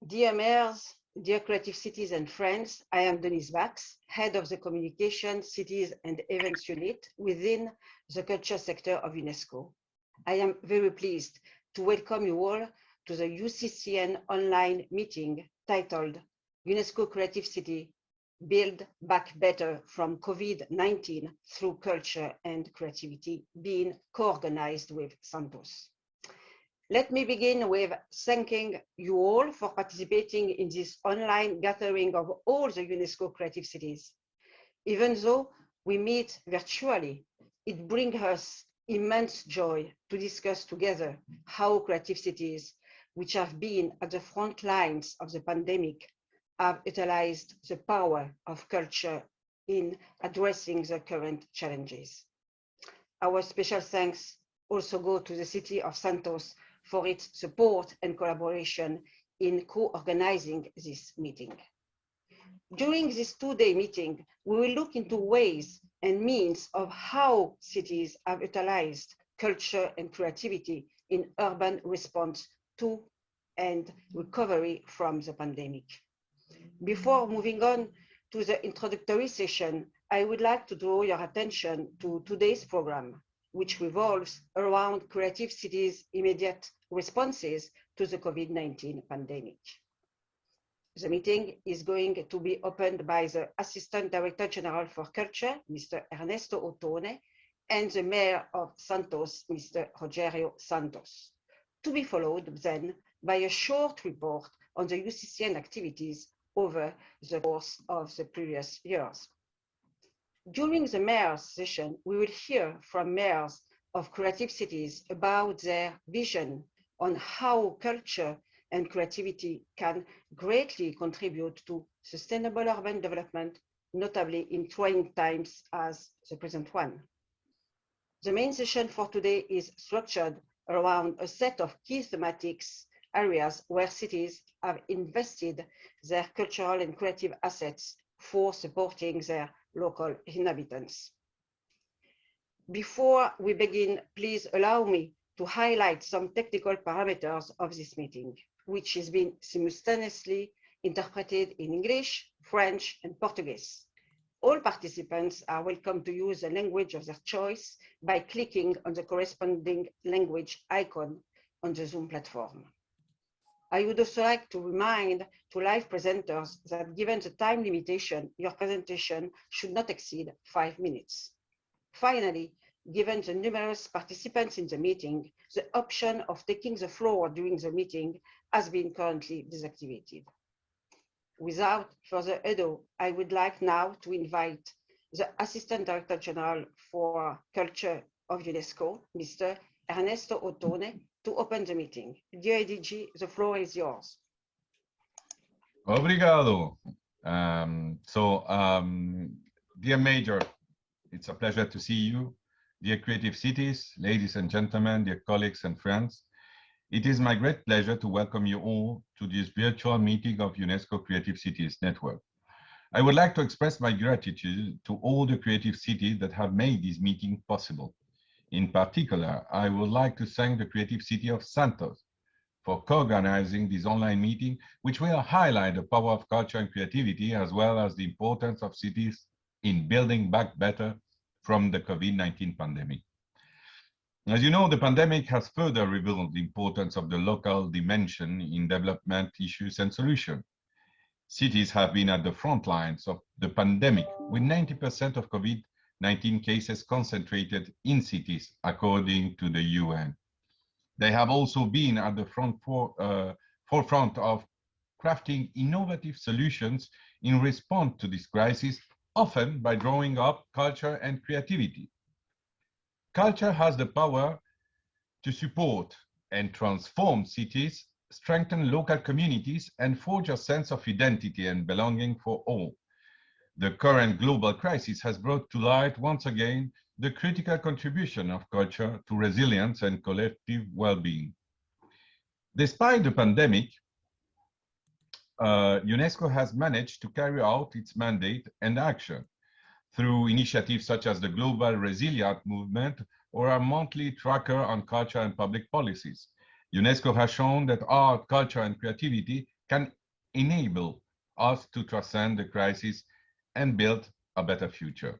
Dear mayors, dear creative cities and friends, I am Denise Bax, head of the Communication, Cities and Events Unit within the culture sector of UNESCO. I am very pleased to welcome you all to the UCCN online meeting titled UNESCO Creative City, Build Back Better from COVID-19 through Culture and Creativity, being co-organized with Santos. Let me begin with thanking you all for participating in this online gathering of all the UNESCO Creative Cities. Even though we meet virtually, it brings us immense joy to discuss together how creative cities, which have been at the front lines of the pandemic, have utilized the power of culture in addressing the current challenges. Our special thanks also go to the city of Santos for its support and collaboration in co-organizing this meeting. During this two-day meeting, we will look into ways and means of how cities have utilized culture and creativity in urban response to and recovery from the pandemic. Before moving on to the introductory session, I would like to draw your attention to today's program, which revolves around creative cities' immediate responses to the COVID-19 pandemic. The meeting is going to be opened by the Assistant Director General for Culture, Mr. Ernesto Ottone, and the Mayor of Santos, Mr. Rogério Santos, to be followed then by a short report on the UCCN activities over the course of the previous years. During the mayor's session, we will hear from mayors of creative cities about their vision on how culture and creativity can greatly contribute to sustainable urban development, notably in trying times as the present one. The main session for today is structured around a set of key thematics areas where cities have invested their cultural and creative assets for supporting their local inhabitants. Before we begin, please allow me to highlight some technical parameters of this meeting, which is being simultaneously interpreted in English, French, and Portuguese. All participants are welcome to use the language of their choice by clicking on the corresponding language icon on the Zoom platform. I would also like to remind to live presenters that given the time limitation, your presentation should not exceed 5 minutes. Finally, given the numerous participants in the meeting, the option of taking the floor during the meeting has been currently deactivated. Without further ado, I would like now to invite the Assistant Director General for Culture of UNESCO, Mr. Ernesto Ottone, to open the meeting. Dear ADG, the floor is yours. Obrigado. Dear Major, it's a pleasure to see you. Dear Creative Cities, ladies and gentlemen, dear colleagues and friends, it is my great pleasure to welcome you all to this virtual meeting of UNESCO Creative Cities Network. I would like to express my gratitude to all the creative cities that have made this meeting possible. In particular, I would like to thank the creative city of Santos for co-organizing this online meeting, which will highlight the power of culture and creativity, as well as the importance of cities in building back better from the COVID-19 pandemic. As you know, the pandemic has further revealed the importance of the local dimension in development issues and solutions. Cities have been at the front lines of the pandemic, with 90% of COVID-19 cases concentrated in cities, according to the UN. They have also been at the forefront of crafting innovative solutions in response to this crisis, often by drawing up culture and creativity. Culture has the power to support and transform cities, strengthen local communities, and forge a sense of identity and belonging for all. The current global crisis has brought to light once again the critical contribution of culture to resilience and collective well-being. Despite the pandemic, UNESCO has managed to carry out its mandate and action through initiatives such as the Global Resilient Movement or a monthly tracker on culture and public policies. UNESCO has shown that art, culture, and creativity can enable us to transcend the crisis and build a better future.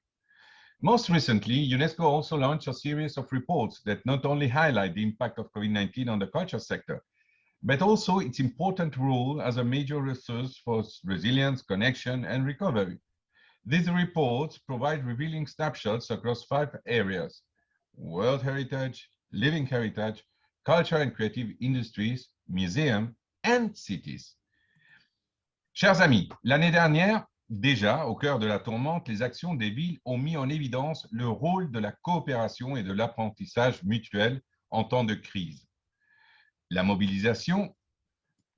Most recently, UNESCO also launched a series of reports that not only highlight the impact of COVID-19 on the culture sector, but also its important role as a major resource for resilience, connection, and recovery. These reports provide revealing snapshots across 5 areas: World Heritage, Living Heritage, Culture and Creative Industries, Museums, and Cities. Chers amis, l'année dernière, déjà, au cœur de la tourmente, les actions des villes ont mis en évidence le rôle de la coopération et de l'apprentissage mutuel en temps de crise. La mobilisation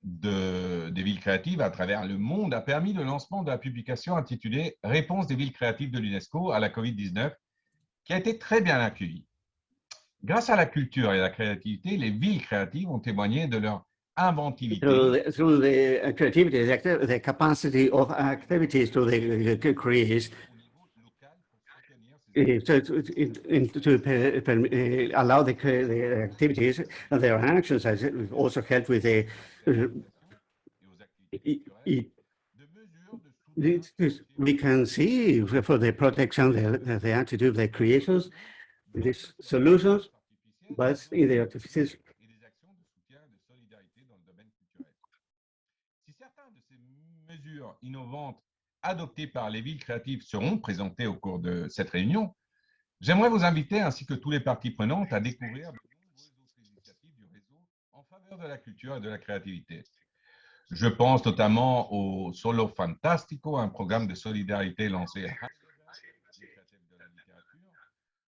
des villes créatives à travers le monde a permis le lancement de la publication intitulée Réponse des villes créatives de l'UNESCO à la COVID-19, qui a été très bien accueillie. Grâce à la culture et à la créativité, les villes créatives ont témoigné de leur inventivité. Through the creativity, the capacity of activities to create, to allow the activities and their actions has also helped with the we can see for the protection, the attitude, the creations, these solutions, but in the artificial. Si certaines de ces mesures innovantes adoptées par les villes créatives seront présentées au cours de cette réunion, j'aimerais vous inviter, ainsi que tous les parties prenantes, à découvrir de nombreuses autres initiatives du réseau en faveur de la culture et de la créativité. Je pense notamment au Solo Fantastico, un programme de solidarité lancé à des créatifs de la littérature,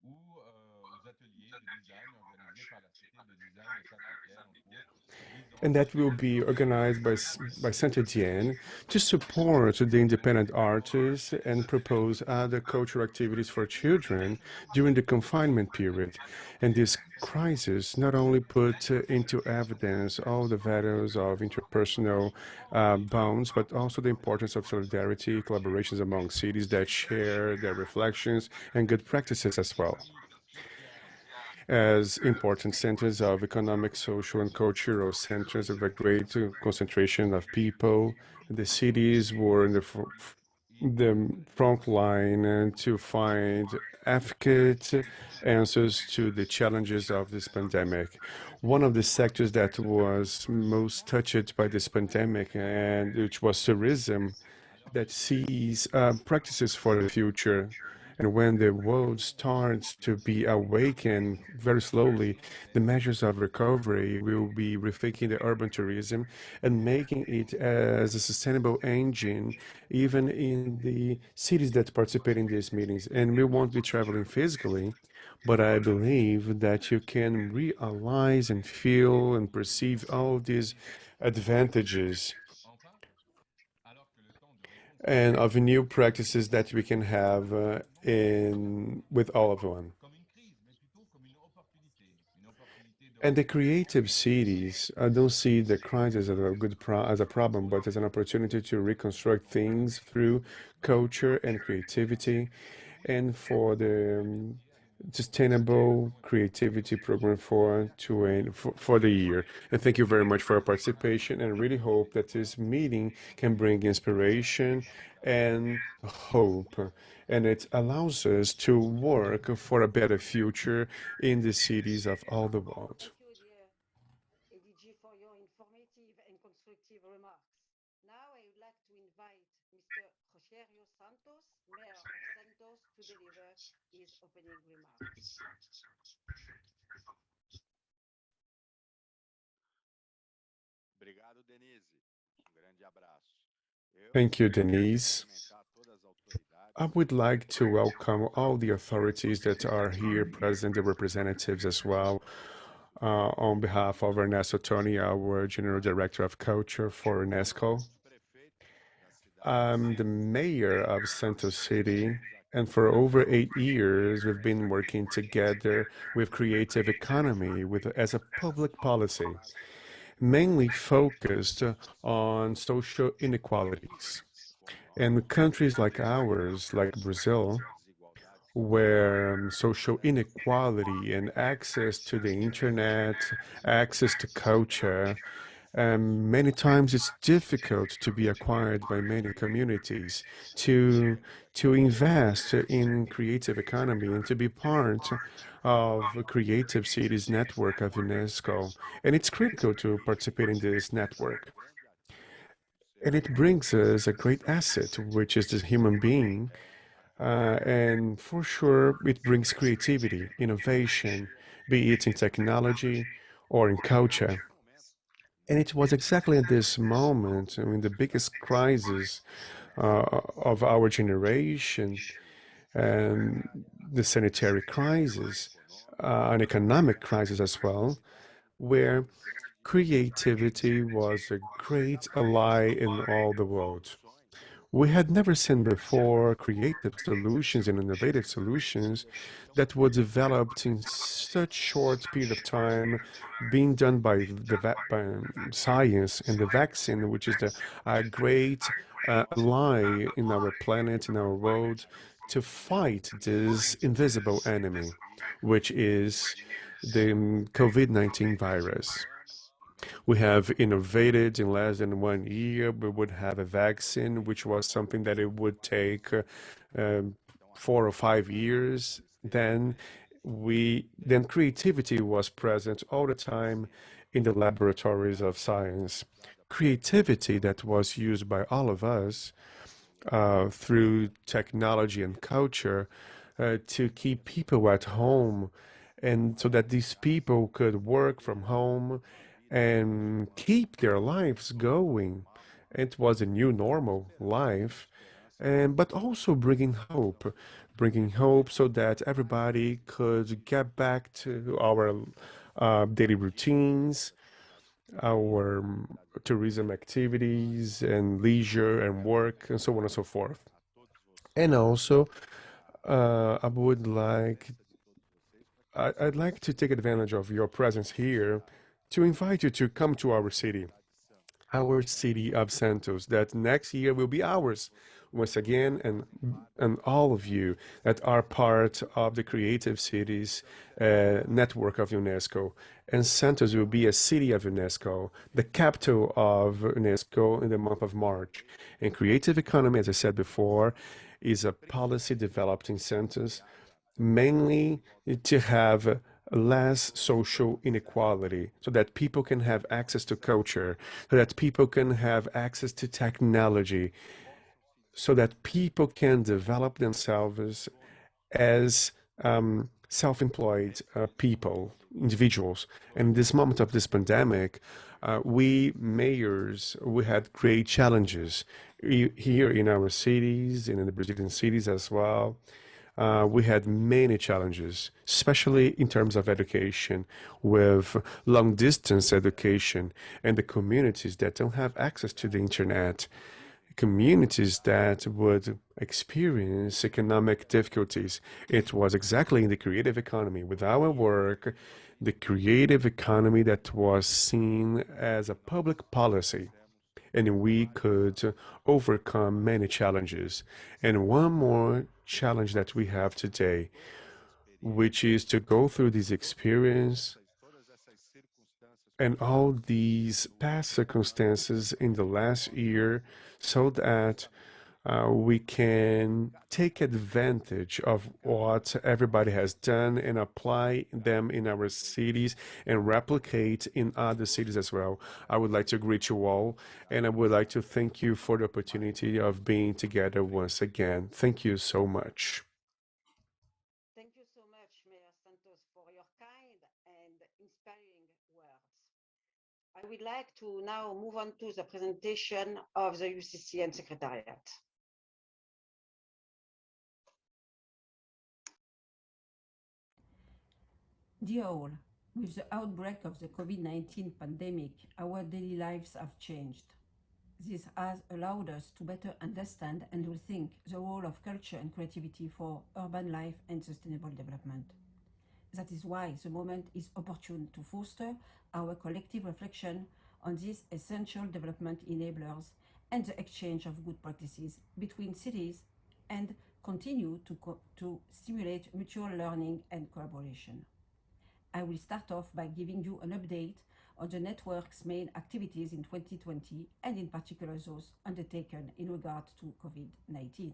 ou aux ateliers de design organisés par la Cité de design de Saint-Étienne, entre autres. And that will be organized by Saint-Étienne to support the independent artists and propose other cultural activities for children during the confinement period. And this crisis not only put into evidence all the values of interpersonal bonds, but also the importance of solidarity, collaborations among cities that share their reflections and good practices as well. As important centers of economic, social, and cultural centers of a great concentration of people. The cities were in the front line to find adequate answers to the challenges of this pandemic. One of the sectors that was most touched by this pandemic, and which was tourism, that sees practices for the future. And when the world starts to be awakened very slowly, the measures of recovery will be rethinking the urban tourism and making it as a sustainable engine, even in the cities that participate in these meetings. And we won't be traveling physically, but I believe that you can realize and feel and perceive all these advantages and of new practices that we can have with all of one. And the creative cities, I don't see the crisis as as a problem, but as an opportunity to reconstruct things through culture and creativity, and for the sustainable creativity program for the year. And thank you very much for your participation, and really hope that this meeting can bring inspiration and hope, and it allows us to work for a better future in the cities of all the world. Thank you, dear ADG, for your informative and constructive remarks. Now I would like to invite Mr. Rogerio Santos, Mayor of Santos, to deliver his opening remarks. Thank you, Denise. I would like to welcome all the authorities that are here present, the representatives as well, on behalf of Ernesto Toni, our General Director of Culture for UNESCO. I'm the mayor of Santos City, and for over 8 years, we've been working together with creative economy as a public policy, mainly focused on social inequalities. In countries like ours, like Brazil, where social inequality and access to the internet, access to culture, Many times it's difficult to be acquired by many communities to invest in creative economy and to be part of a Creative Cities network of UNESCO. And it's critical to participate in this network. And it brings us a great asset, which is the human being. And for sure, it brings creativity, innovation, be it in technology or in culture. And it was exactly at this moment, I mean, the biggest crisis of our generation, and the sanitary crisis, an economic crisis as well, where creativity was a great ally in all the world. We had never seen before creative solutions and innovative solutions that were developed in such short period of time, being done by by science and the vaccine, which is a great ally in our planet, in our world, to fight this invisible enemy, which is the COVID-19 virus. We have innovated in less than 1 year. We would have a vaccine, which was something that it would take 4 or 5 years. Then creativity was present all the time in the laboratories of science. Creativity that was used by all of us through technology and culture to keep people at home, and so that these people could work from home and keep their lives going. It was a new normal life, and but also bringing hope so that everybody could get back to our daily routines, our tourism activities and leisure and work and so on and so forth. And also, I'd like to take advantage of your presence here to invite you to come to our city of Santos, that next year will be ours once again, and all of you that are part of the Creative Cities network of UNESCO. And Santos will be a city of UNESCO, the capital of UNESCO in the month of March. And creative economy, as I said before, is a policy developed in Santos mainly to have less social inequality so that people can have access to culture, so that people can have access to technology, so that people can develop themselves as self-employed people, individuals. And in this moment of this pandemic, we mayors, we had great challenges here in our cities and in the Brazilian cities as well. We had many challenges, especially in terms of education, with long distance education and the communities that don't have access to the internet, communities that would experience economic difficulties. It was exactly in the creative economy, with our work, the creative economy that was seen as a public policy, and we could overcome many challenges. And one more challenge that we have today, which is to go through this experience and all these past circumstances in the last year so that we can take advantage of what everybody has done and apply them in our cities and replicate in other cities as well. I would like to greet you all, and I would like to thank you for the opportunity of being together once again. Thank you so much. Thank you so much, Mayor Santos, for your kind and inspiring words. I would like to now move on to the presentation of the UCCN Secretariat. Dear all, with the outbreak of the COVID-19 pandemic, our daily lives have changed. This has allowed us to better understand and rethink the role of culture and creativity for urban life and sustainable development. That is why the moment is opportune to foster our collective reflection on these essential development enablers and the exchange of good practices between cities, and continue to stimulate mutual learning and collaboration. I will start off by giving you an update on the network's main activities in 2020 and in particular those undertaken in regard to COVID-19.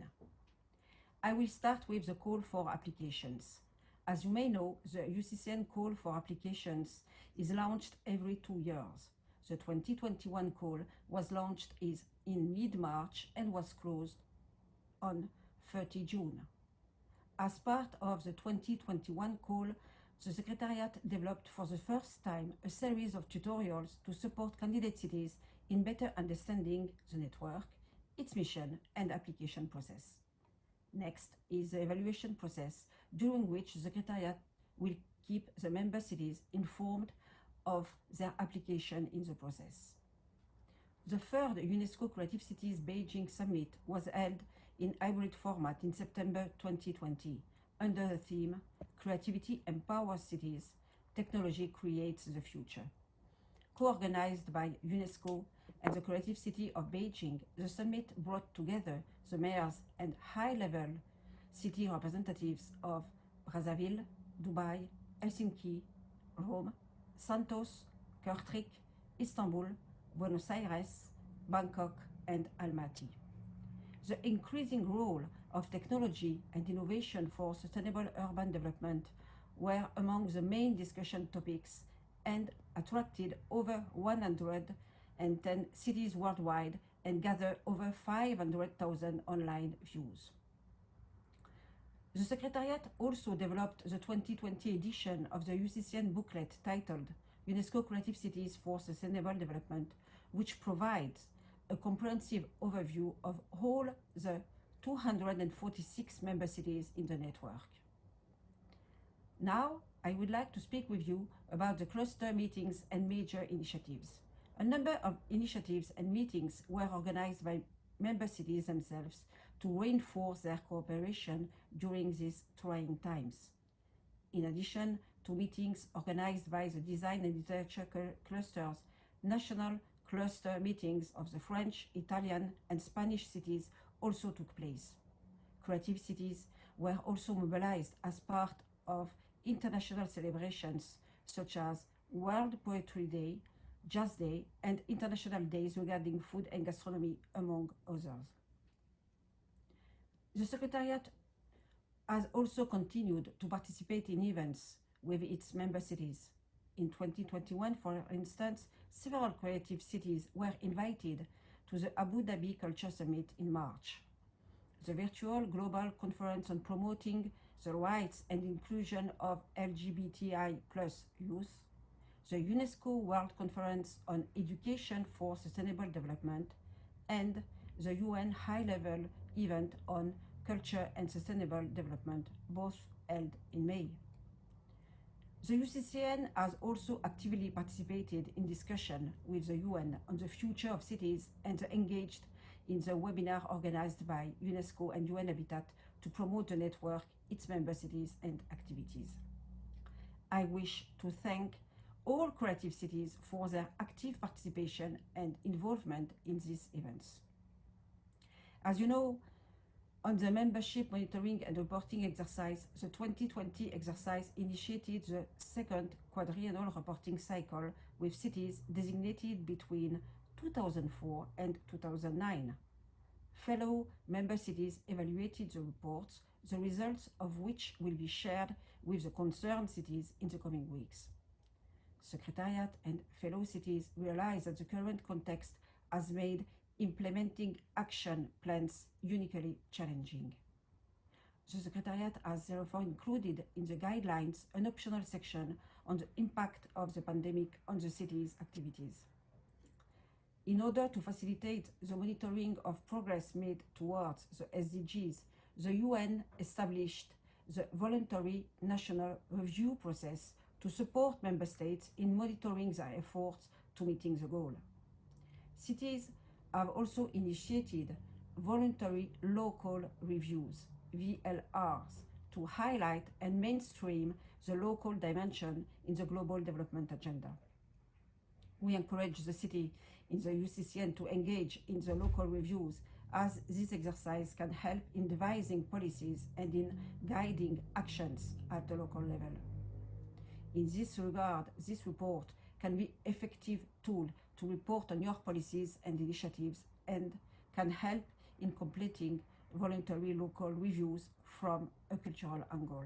I will start with the call for applications. As you may know, the UCCN call for applications is launched every 2 years. The 2021 call was launched in mid-March and was closed on 30 June. As part of the 2021 call, the Secretariat developed for the first time a series of tutorials to support candidate cities in better understanding the network, its mission and application process. Next is the evaluation process, during which the Secretariat will keep the member cities informed of their application in the process. The third UNESCO Creative Cities Beijing Summit was held in hybrid format in September 2020 under the theme Creativity Empowers Cities, Technology Creates the Future. Co-organized by UNESCO and the Creative City of Beijing, the summit brought together the mayors and high-level city representatives of Brazzaville, Dubai, Helsinki, Rome, Santos, Kortrijk, Istanbul, Buenos Aires, Bangkok, and Almaty. The increasing role of technology and innovation for sustainable urban development were among the main discussion topics and attracted over 110 cities worldwide and gathered over 500,000 online views. The Secretariat also developed the 2020 edition of the UCCN booklet titled UNESCO Creative Cities for Sustainable Development, which provides a comprehensive overview of all the 246 member cities in the network. Now, I would like to speak with you about the cluster meetings and major initiatives. A number of initiatives and meetings were organized by member cities themselves to reinforce their cooperation during these trying times. In addition to meetings organized by the design and literature clusters, national cluster meetings of the French, Italian, and Spanish cities also took place. Creative cities were also mobilized as part of international celebrations such as World Poetry Day, Jazz Day, and international days regarding food and gastronomy, among others. The Secretariat has also continued to participate in events with its member cities. In 2021, for instance, several creative cities were invited to the Abu Dhabi Culture Summit in March. The virtual global conference on promoting the rights and inclusion of LGBTI+ youth, the UNESCO World Conference on Education for Sustainable Development, and the UN high-level event on culture and sustainable development, both held in May. The UCCN has also actively participated in discussion with the UN on the future of cities and engaged in the webinar organized by UNESCO and UN Habitat to promote the network, its member cities, and activities. I wish to thank all creative cities for their active participation and involvement in these events. As you know, on the membership monitoring and reporting exercise, the 2020 exercise initiated the second quadrennial reporting cycle with cities designated between 2004 and 2009. Fellow member cities evaluated the reports, the results of which will be shared with the concerned cities in the coming weeks. Secretariat and fellow cities realize that the current context has made implementing action plans uniquely challenging. The Secretariat has therefore included in the guidelines an optional section on the impact of the pandemic on the city's activities. In order to facilitate the monitoring of progress made towards the SDGs, the UN established the voluntary national review process to support member states in monitoring their efforts to meeting the goal. Cities have also initiated voluntary local reviews, VLRs, to highlight and mainstream the local dimension in the global development agenda. We encourage the city in the UCCN to engage in the local reviews, as this exercise can help in devising policies and in guiding actions at the local level. In this regard, this report can be an effective tool to report on your policies and initiatives and can help in completing voluntary local reviews from a cultural angle.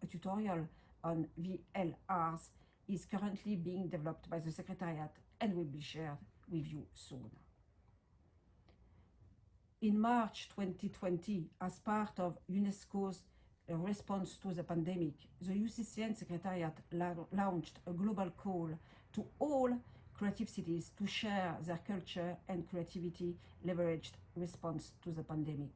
A tutorial on VLRs is currently being developed by the Secretariat and will be shared with you soon. In March 2020, as part of UNESCO's response to the pandemic, the UCCN Secretariat launched a global call to all creative cities to share their culture and creativity leveraged response to the pandemic.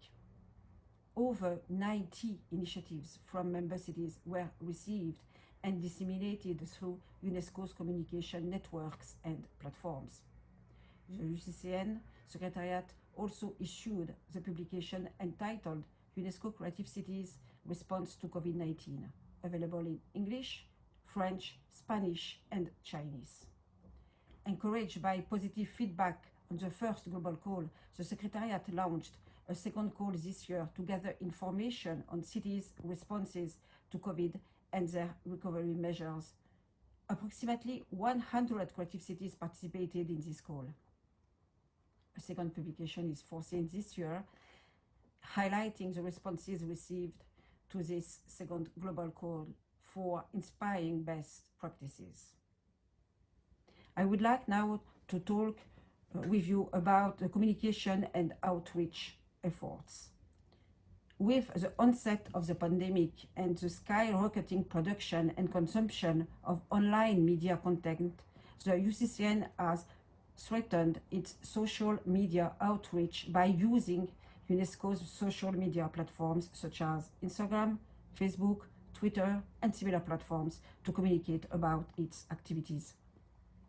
Over 90 initiatives from member cities were received and disseminated through UNESCO's communication networks and platforms. The UCCN Secretariat also issued the publication entitled UNESCO Creative Cities Response to COVID-19, available in English, French, Spanish, and Chinese. Encouraged by positive feedback on the first global call, the Secretariat launched a second call this year to gather information on cities' responses to COVID and their recovery measures. Approximately 100 creative cities participated in this call. A second publication is foreseen this year, highlighting the responses received to this second global call for inspiring best practices. I would like now to talk with you about the communication and outreach efforts. With the onset of the pandemic and the skyrocketing production and consumption of online media content, the UCCN has strengthened its social media outreach by using UNESCO's social media platforms such as Instagram, Facebook, Twitter, and similar platforms to communicate about its activities.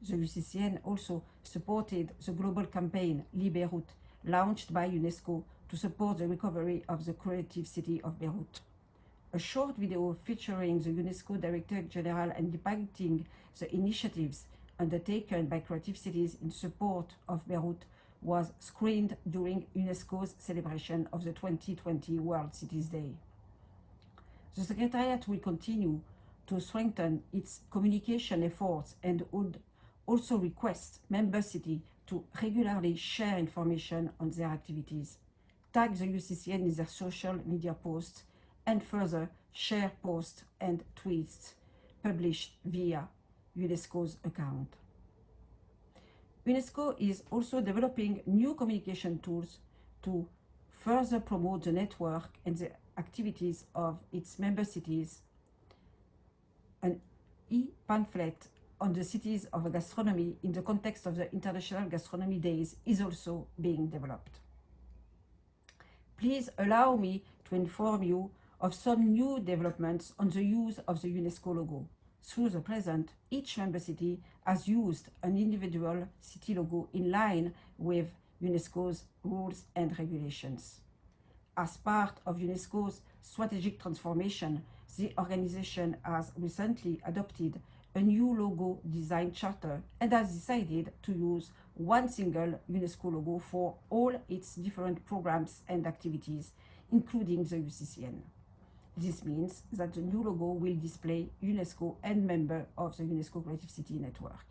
The UCCN also supported the global campaign Libre Beirut, launched by UNESCO to support the recovery of the creative city of Beirut. A short video featuring the UNESCO Director General and depicting the initiatives undertaken by creative cities in support of Beirut was screened during UNESCO's celebration of the 2020 World Cities Day. The Secretariat will continue to strengthen its communication efforts and would also request member cities to regularly share information on their activities, tag the UCCN in their social media posts, and further share posts and tweets published via UNESCO's account. UNESCO is also developing new communication tools to further promote the network and the activities of its member cities. An e-pamphlet on the cities of gastronomy in the context of the International Gastronomy Days is also being developed. Please allow me to inform you of some new developments on the use of the UNESCO logo. Through the present, each member city has used an individual city logo in line with UNESCO's rules and regulations. As part of UNESCO's strategic transformation, the organization has recently adopted a new logo design charter and has decided to use one single UNESCO logo for all its different programs and activities, including the UCCN. This means that the new logo will display UNESCO and member of the UNESCO Creative City Network.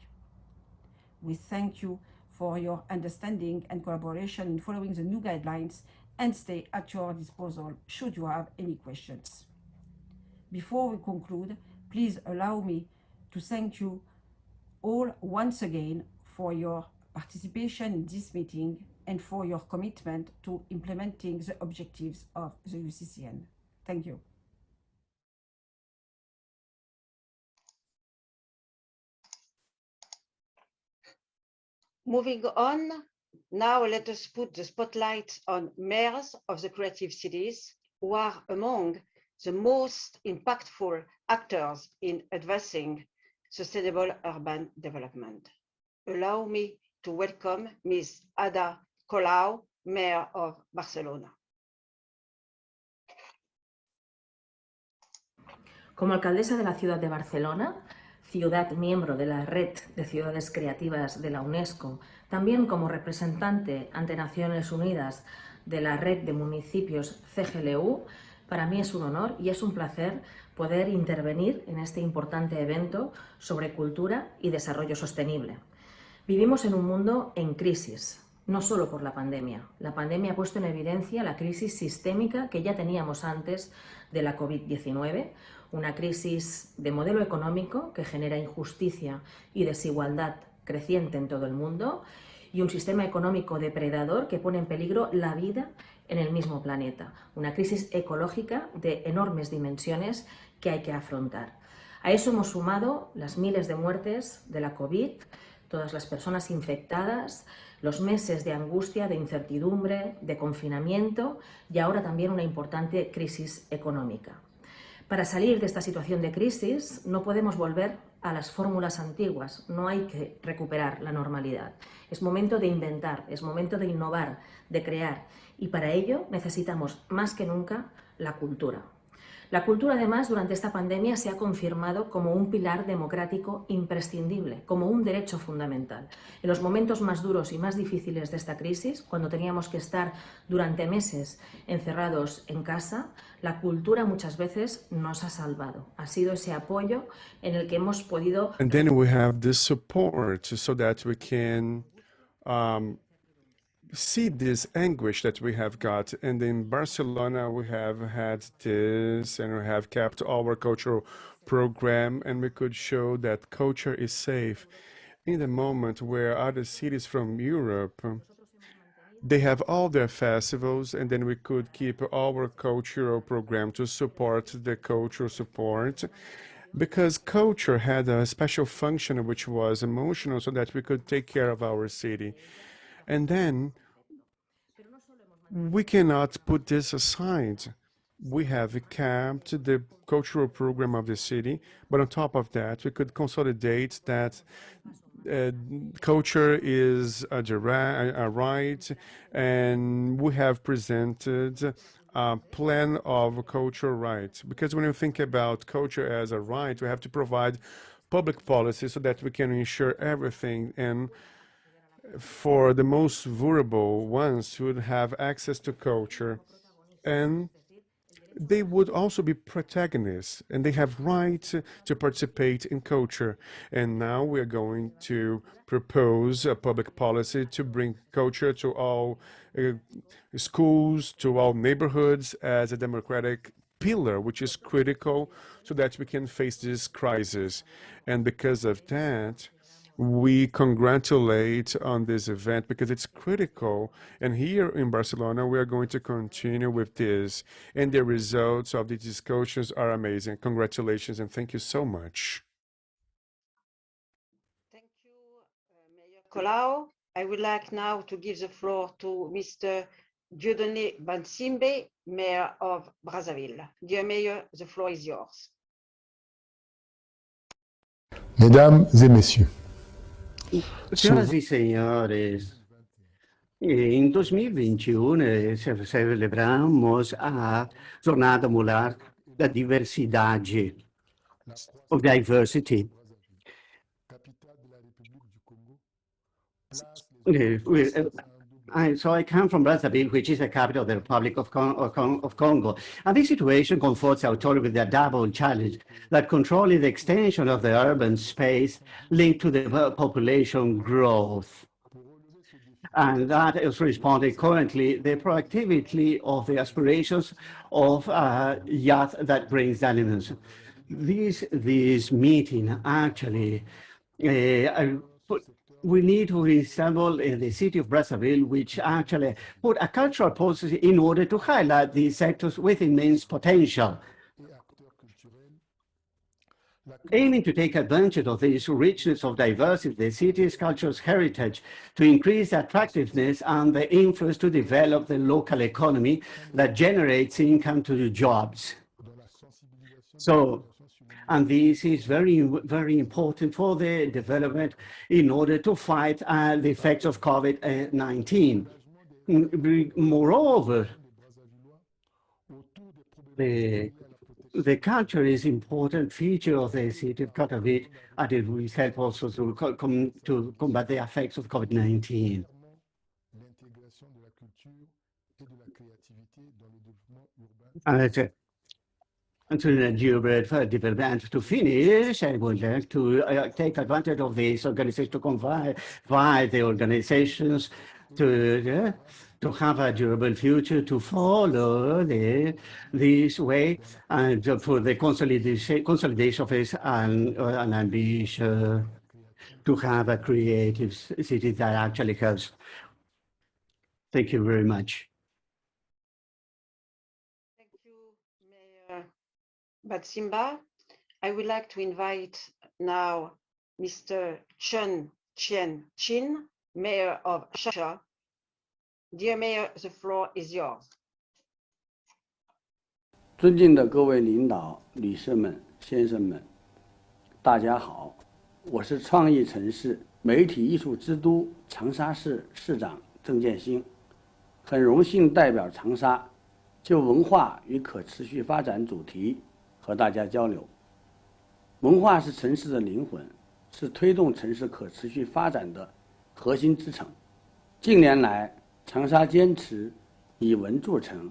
We thank you for your understanding and collaboration in following the new guidelines and stay at your disposal should you have any questions. Before we conclude, please allow me to thank you all once again for your participation in this meeting and for your commitment to implementing the objectives of the UCCN. Thank you. Moving on, now let us put the spotlight on mayors of the creative cities who are among the most impactful actors in advancing sustainable urban development. Allow me to welcome Ms. Ada Colau, Mayor of Barcelona. Como alcaldesa de la ciudad de Barcelona, ciudad miembro de la Red de Ciudades Creativas de la UNESCO, también como representante ante Naciones Unidas de la Red de Municipios CGLU, Para mí es un honor y es un placer poder intervenir en este importante evento sobre cultura y desarrollo sostenible. Vivimos en un mundo en crisis, no solo por la pandemia. La pandemia ha puesto en evidencia la crisis sistémica que ya teníamos antes de la COVID-19, una crisis de modelo económico que genera injusticia y desigualdad creciente en todo el mundo y un sistema económico depredador que pone en peligro la vida en el mismo planeta. Una crisis ecológica de enormes dimensiones que hay que afrontar. A eso hemos sumado las miles de muertes de la COVID, todas las personas infectadas, los meses de angustia, de incertidumbre, de confinamiento y ahora también una importante crisis económica. Para salir de esta situación de crisis no podemos volver a las fórmulas antiguas, no hay que recuperar la normalidad. Es momento de inventar, es momento de innovar, de crear y para ello necesitamos más que nunca la cultura. La cultura, además, durante esta pandemia se ha confirmado como un pilar democrático imprescindible, como un derecho fundamental. En los momentos más duros y más difíciles de esta crisis, cuando teníamos que estar durante meses encerrados en casa, la cultura muchas veces nos ha salvado. Ha sido ese apoyo en el que hemos podido... And then we have this support so that we can see this anguish that we have got. And in Barcelona, we have had this and we have kept our cultural program and we could show that culture is safe. In the moment where other cities from Europe, they have all their festivals and then we could keep our cultural program to support the cultural support because culture had a special function which was emotional so that we could take care of our city. And then we cannot put this aside. We have kept the cultural program of the city, but on top of that, we could consolidate that culture is a right, and we have presented a plan of cultural rights. Because when you think about culture as a right, we have to provide public policy so that we can ensure everything and for the most vulnerable ones who would have access to culture and they would also be protagonists and they have right to participate in culture. And now we're going to propose a public policy to bring culture to all schools, to all neighborhoods as a democratic pillar, which is critical so that we can face this crisis. And because of that, we congratulate on this event because it's critical. And here in Barcelona, we are going to continue with this. And the results of the discussions are amazing. Congratulations and thank you so much. Thank you, Mayor Colau. I would like now to give the floor to Mr. Dieudonné Bansimbe, Mayor of Brazzaville. Dear Mayor, the floor is yours. Mesdames et messieurs, Señoras y señores, em 2021 celebramos a Jornada Mundial da Diversidade, of Diversity. So I come from Brazzaville, which is the capital of the Republic of Congo. And this situation confronts our authority with a double challenge that controlling the extension of the urban space linked to the population growth. And that is responding currently the proactivity of the aspirations of youth that brings elements. This meeting actually we need to resemble in the city of Brazzaville, which actually put a cultural policy in order to highlight these sectors with immense potential. Aiming to take advantage of this richness of diversity, the city's culture's heritage, to increase attractiveness and the influence to develop the local economy that generates income to the jobs. And this is very, very important for the development in order to fight the effects of COVID-19. Moreover, the culture is an important feature of the city of Brazzaville, and it will help also to combat the effects of COVID-19. development. To finish, I would like to take advantage of this organization to invite the organizations to have a durable future, to follow this way, and for the consolidation of this an ambition to have a creative city that actually helps. Thank you very much. Thank you, Mayor Batsimba. I would like to invite now Mr. Chen Chien-Chin, Mayor of Shasha. Dear Mayor, the floor is yours. 尊敬的各位领导、女士们、先生们，大家好，我是创意城市、媒体艺术之都长沙市市长郑建兴，很荣幸代表长沙就文化与可持续发展主题和大家交流。文化是城市的灵魂，是推动城市可持续发展的核心支撑。近年来，长沙坚持以文著称，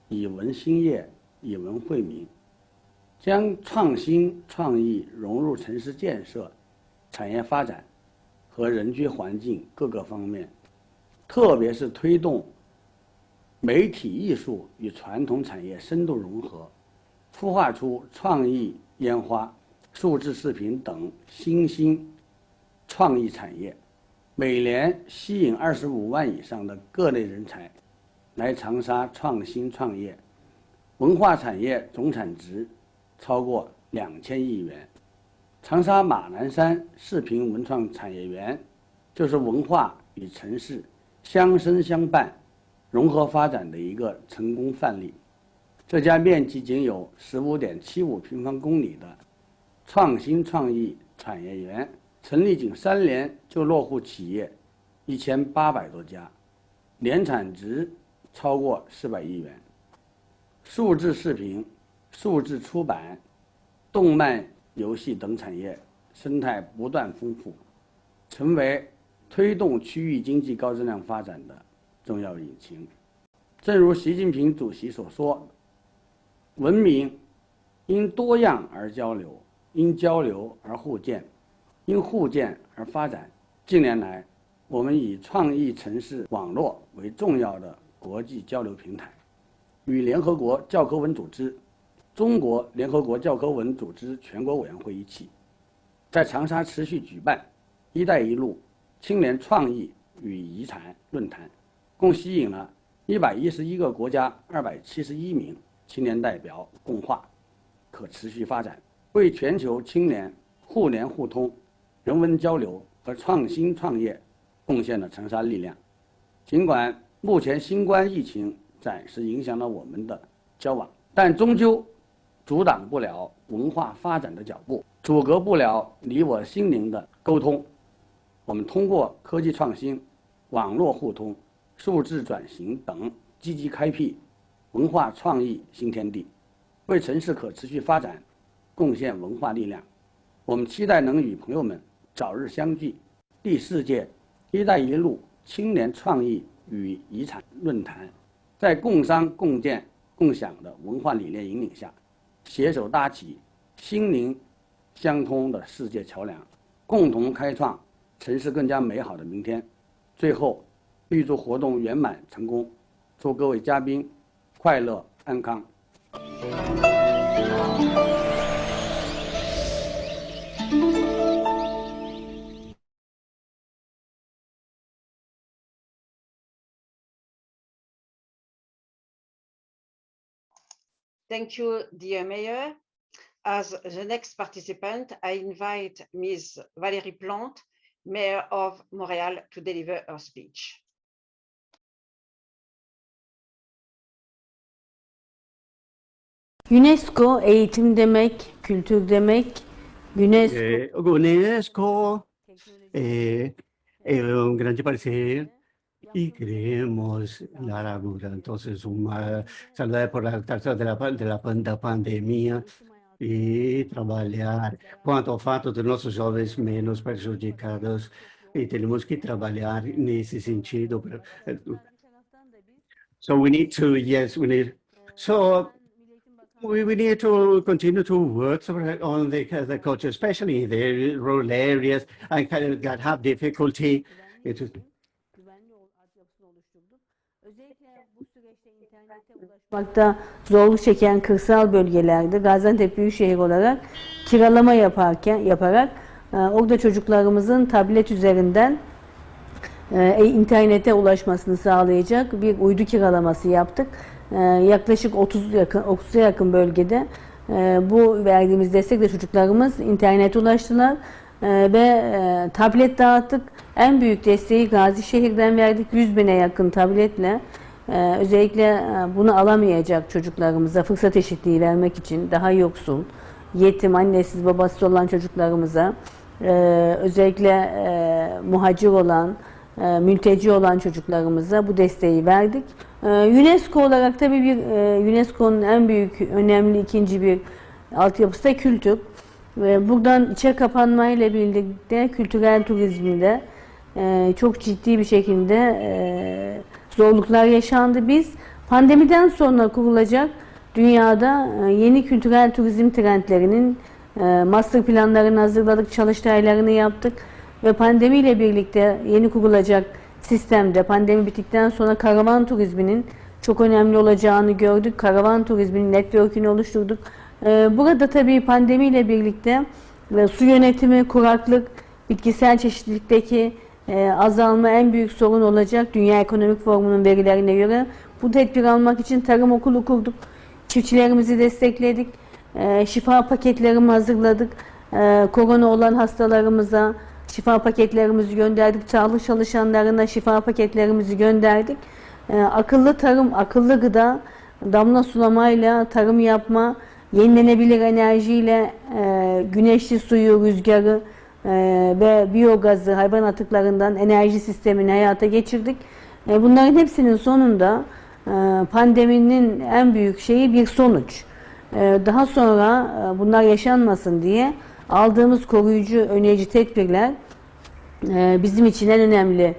以文兴业，以文惠民，将创新创意融入城市建设、产业发展和人居环境各个方面，特别是推动媒体艺术与传统产业深度融合，孵化出创意烟花、数字视频等新兴创意产业，每年吸引25万以上的各类人才来长沙创新创业，文化产业总产值超过2000亿元。长沙马栏山视频文创产业园就是文化与城市相生相伴、融合发展的一个成功范例。这家面积仅有15.75平方公里的创新创意产业园，成立仅3年就落户企业1800多家，年产值超过400亿元。数字视频、数字出版、动漫、游戏等产业生态不断丰富，成为推动区域经济高质量发展的重要引擎。正如习近平主席所说，文明因多样而交流，因交流而互鉴，因互鉴而发展。近年来，我们以创意城市网络为重要的国际交流平台，与联合国教科文组织、中国联合国教科文组织全国委员会一起，在长沙持续举办“一带一路”青年创意与遗产论坛，共吸引了111个国家271名青年代表共话可持续发展，为全球青年互联互通、人文交流和创新创业贡献了长沙力量。尽管目前新冠疫情暂时影响了我们的交往，但终究阻挡不了文化发展的脚步，阻隔不了你我心灵的沟通。我们通过科技创新、网络互通、数字转型等，积极开辟文化创意新天地，为城市可持续发展贡献文化力量。我们期待能与朋友们早日相聚。第4届“一带一路”青年创意与遗产论坛，在共商共建共享的文化理念引领下，携手搭起心灵相通的世界桥梁，共同开创城市更加美好的明天。最后，预祝活动圆满成功，祝各位嘉宾快乐安康。Thank you, dear Mayor. As the next participant, I invite Ms. Valérie Plante, Mayor of Montréal, to deliver her speech. UNESCO eğitim demek, kültür demek. UNESCO es un gran placer y creemos la labura. Entonces, saludar por la actuación de la pandemia y trabalhar quanto ao fato de nossos jovens menos prejudicados, e temos que trabalhar nesse sentido. So we need to, yes, we need. So We need to continue to work on the culture, especially in the rural areas and kind of that have difficulty. Özellikle bu süreçte internete ulaşmakta zorluk çeken kırsal bölgelerde Gaziantep Büyükşehir olarak kiralama yaparak orada çocuklarımızın tablet üzerinden internete ulaşmasını sağlayacak bir uydu kiralaması yaptık. Yaklaşık 30'a yakın bölgede bu verdiğimiz destekle çocuklarımız internete ulaştılar ve tablet dağıttık. En büyük desteği Gazişehir'den verdik. 100.000'e yakın tabletle özellikle bunu alamayacak çocuklarımıza fırsat eşitliği vermek için daha yoksul, yetim, annesiz, babasız olan çocuklarımıza özellikle muhacir olan, mülteci olan çocuklarımıza bu desteği verdik. UNESCO olarak tabii UNESCO'nun en büyük, önemli ikinci bir altyapısı da kültür. Buradan içe kapanmayla birlikte kültürel turizmde çok ciddi bir şekilde zorluklar yaşandı. Biz pandemiden sonra kurulacak dünyada yeni kültürel turizm trendlerinin master planlarını hazırladık, çalıştaylarını yaptık ve pandemiyle birlikte yeni kurulacak sistemde pandemi bittikten sonra karavan turizminin çok önemli olacağını gördük. Karavan turizminin network'ünü oluşturduk. Burada tabii pandemiyle birlikte su yönetimi, kuraklık, bitkisel çeşitlilikteki azalma en büyük sorun olacak. Dünya Ekonomik Forumu'nun verilerine göre bu tedbir almak için tarım okulu kurduk. Çiftçilerimizi destekledik. Şifa paketlerimi hazırladık. Korona olan hastalarımıza şifa paketlerimizi gönderdik. Sağlık çalışanlarına şifa paketlerimizi gönderdik. Akıllı tarım, akıllı gıda, damla sulamayla tarım yapma, yenilenebilir enerjiyle güneşli suyu, rüzgarı ve biyogazı hayvan atıklarından enerji sistemini hayata geçirdik. Bunların hepsinin sonunda pandeminin en büyük şeyi bir sonuç. Daha sonra bunlar yaşanmasın diye aldığımız koruyucu, önleyici tedbirler bizim için en önemli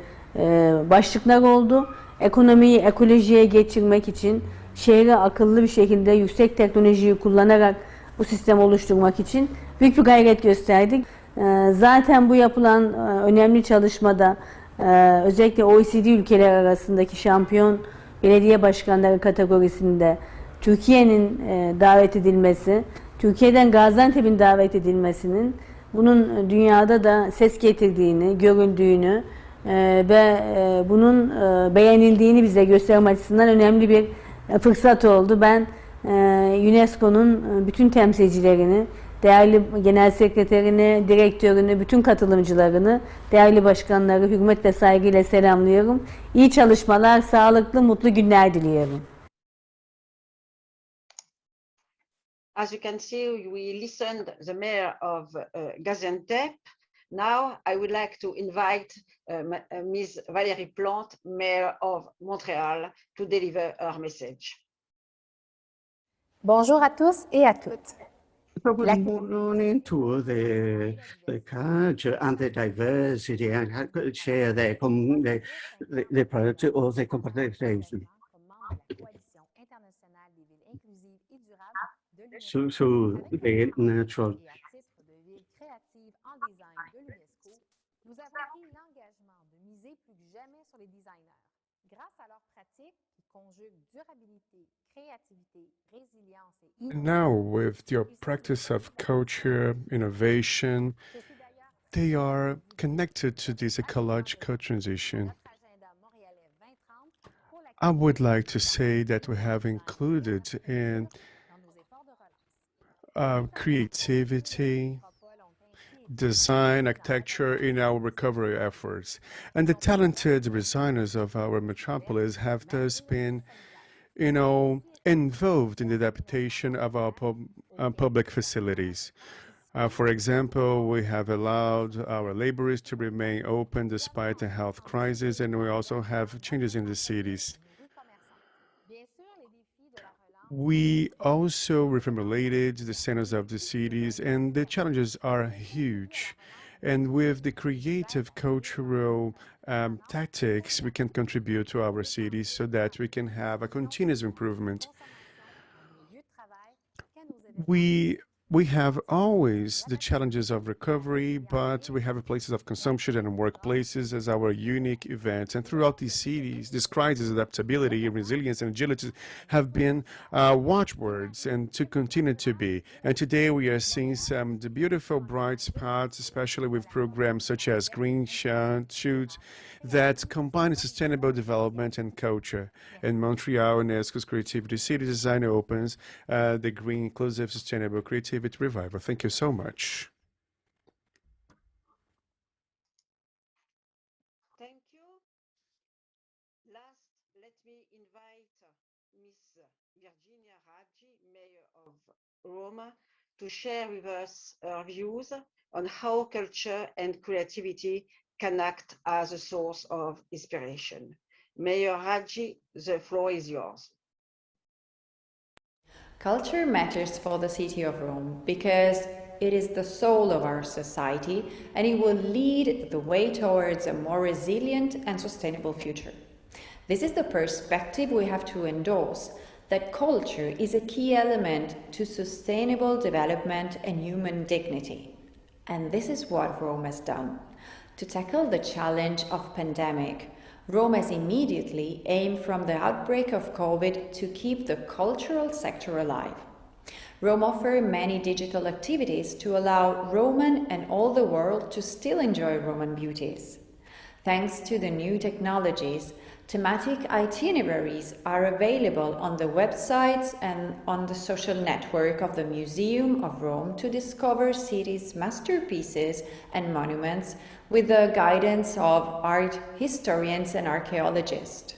başlıklar oldu. Ekonomiyi ekolojiye geçirmek için şehre akıllı bir şekilde yüksek teknolojiyi kullanarak bu sistemi oluşturmak için büyük bir gayret gösterdik. Zaten bu yapılan önemli çalışmada özellikle OECD ülkeler arasındaki şampiyon belediye başkanları kategorisinde Türkiye'nin davet edilmesi, Türkiye'den Gaziantep'in davet edilmesinin bunun dünyada da ses getirdiğini, görüldüğünü ve bunun beğenildiğini bize gösterme açısından önemli bir fırsat oldu. Ben UNESCO'nun bütün temsilcilerini, değerli genel sekreterini, direktörünü, bütün katılımcılarını, değerli başkanları hürmet ve saygıyla selamlıyorum. İyi çalışmalar, sağlıklı, mutlu günler diliyorum. As you can see, we listened the mayor of Gaziantep. Now I would like to invite Ms. Valérie Plante, mayor of Montréal, to deliver her message. Bonjour à tous et à toutes. Good morning to the culture and the diversity and share the product of the compensation. So the natural. Nous avons pris l'engagement de miser plus que jamais sur les designers. Grâce à leurs pratiques qui conjuguent durabilité, créativité, résilience et Now, with your practice of culture, innovation, they are connected to this ecological transition. I would like to say that we have included in creativity, design, architecture in our recovery efforts. And the talented designers of our metropolis have thus been, involved in the adaptation of our public facilities. For example, we have allowed our laborers to remain open despite the health crisis, and we also have changes in the cities. We also reformulated the centers of the cities, and the challenges are huge. And with the creative cultural tactics, we can contribute to our cities so that we can have a continuous improvement. we have always the challenges of recovery, but we have places of consumption and workplaces as our unique events. And throughout these cities, this crisis, adaptability, resilience, and agility have been watchwords and to continue to be. And today we are seeing some the beautiful bright spots, especially with programs such as Green Shoots that combine sustainable development and culture. In Montreal, UNESCO's Creativity City Design opens the Green Inclusive Sustainable Creativity Revival. Thank you so much. Thank you. Last, let me invite Ms. Virginia Raggi, Mayor of Rome, to share with us her views on how culture and creativity can act as a source of inspiration. Mayor Raggi, the floor is yours. Culture matters for the city of Rome because it is the soul of our society and it will lead the way towards a more resilient and sustainable future. This is the perspective we have to endorse, that culture is a key element to sustainable development and human dignity. And this is what Rome has done. To tackle the challenge of pandemic, Rome has immediately aimed from the outbreak of COVID to keep the cultural sector alive. Rome offers many digital activities to allow Roman and all the world to still enjoy Roman beauties. Thanks to the new technologies, thematic itineraries are available on the websites and on the social network of the Museum of Rome to discover cities' masterpieces and monuments with the guidance of art historians and archaeologists.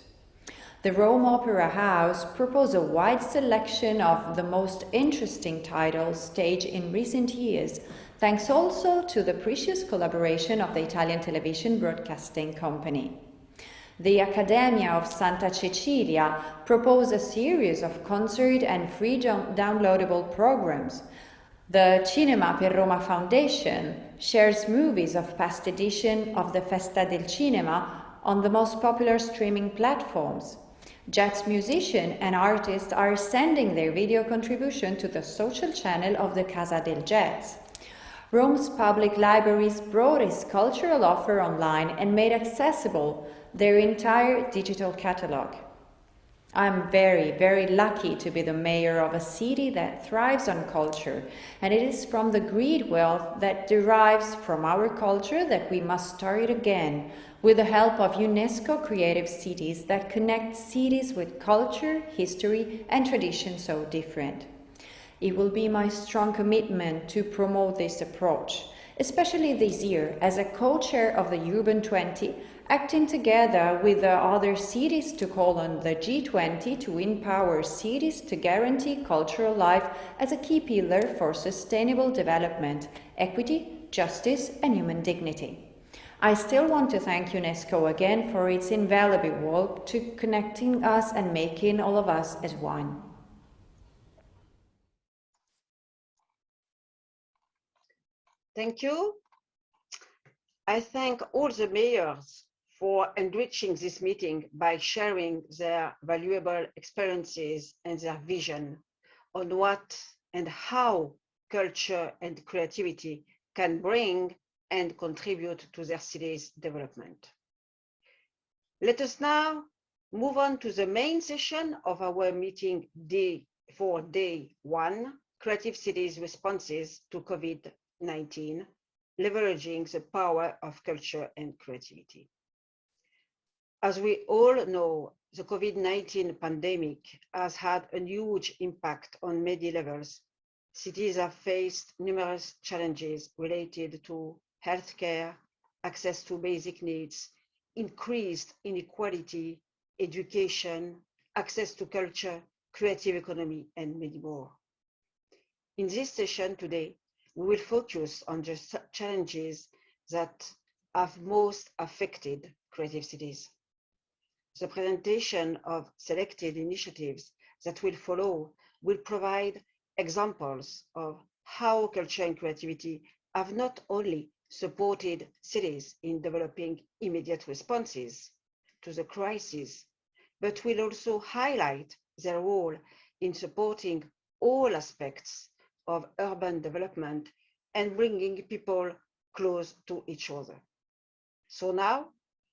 The Rome Opera House proposed a wide selection of the most interesting titles staged in recent years, thanks also to the precious collaboration of the Italian television broadcasting company. The Accademia of Santa Cecilia proposed a series of concert and free downloadable programs. The Cinema per Roma Foundation shares movies of past edition of the Festa del Cinema on the most popular streaming platforms. Jazz musicians and artists are sending their video contribution to the social channel of the Casa del Jazz. Rome's public libraries brought its cultural offer online and made accessible their entire digital catalog. I'm very, very lucky to be the mayor of a city that thrives on culture, and it is from the great wealth that derives from our culture that we must start again, with the help of UNESCO Creative Cities that connect cities with culture, history, and tradition so different. It will be my strong commitment to promote this approach, especially this year as a co-chair of the Urban 20, acting together with the other cities to call on the G20 to empower cities to guarantee cultural life as a key pillar for sustainable development, equity, justice, and human dignity. I still want to thank UNESCO again for its invaluable work to connecting us and making all of us as one. Thank you. I thank all the mayors for enriching this meeting by sharing their valuable experiences and their vision on what and how culture and creativity can bring and contribute to their city's development. Let us now move on to the main session of our meeting for day 1, Creative Cities Responses to COVID-19, leveraging the power of culture and creativity. As we all know, the COVID-19 pandemic has had a huge impact on many levels. Cities have faced numerous challenges related to healthcare, access to basic needs, increased inequality, education, access to culture, creative economy, and many more. In this session today, we will focus on the challenges that have most affected creative cities. The presentation of selected initiatives that will follow will provide examples of how culture and creativity have not only supported cities in developing immediate responses to the crisis, but will also highlight their role in supporting all aspects of urban development and bringing people close to each other. So now,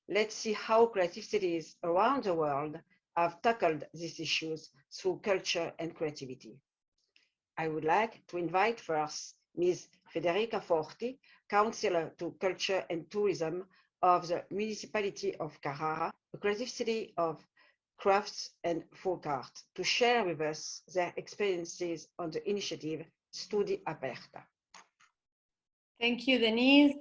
let's see how creative cities around the world have tackled these issues through culture and creativity. I would like to invite first Ms. Federica Forti, Councillor to Culture and Tourism of the Municipality of Carrara, a creative city of crafts and folk art, to share with us their experiences on the initiative Studi Aperta. Thank you, Denise.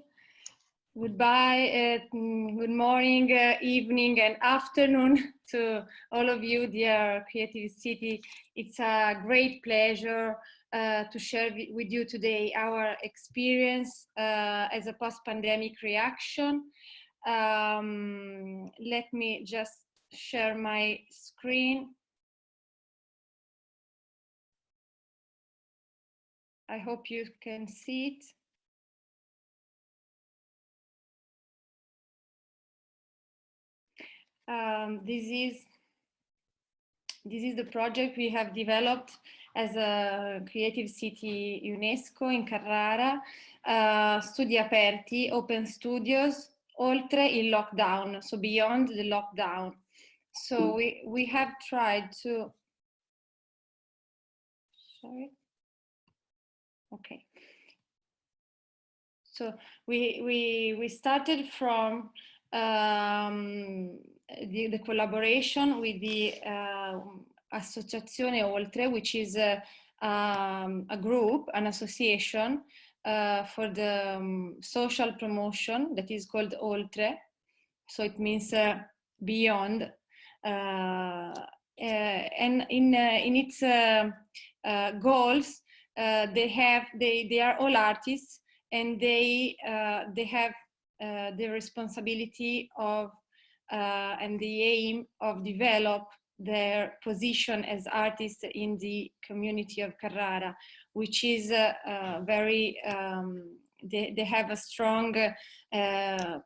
Goodbye, good morning, evening, and afternoon to all of you, dear Creative City. It's a great pleasure to share with you today our experience as a post-pandemic reaction. Let me just share my screen. I hope you can see it. This is the project we have developed as a Creative City UNESCO in Carrara, Studi Aperti, Open Studios, oltre il lockdown, so beyond the lockdown. So we have tried to, sorry, okay. So we started from the collaboration with the Associazione Oltre, which is a group, an association for the social promotion that is called Oltre. So it means beyond. And in its goals, they are all artists, and they have the responsibility of and the aim of develop their position as artists in the community of Carrara, which is very, they have a strong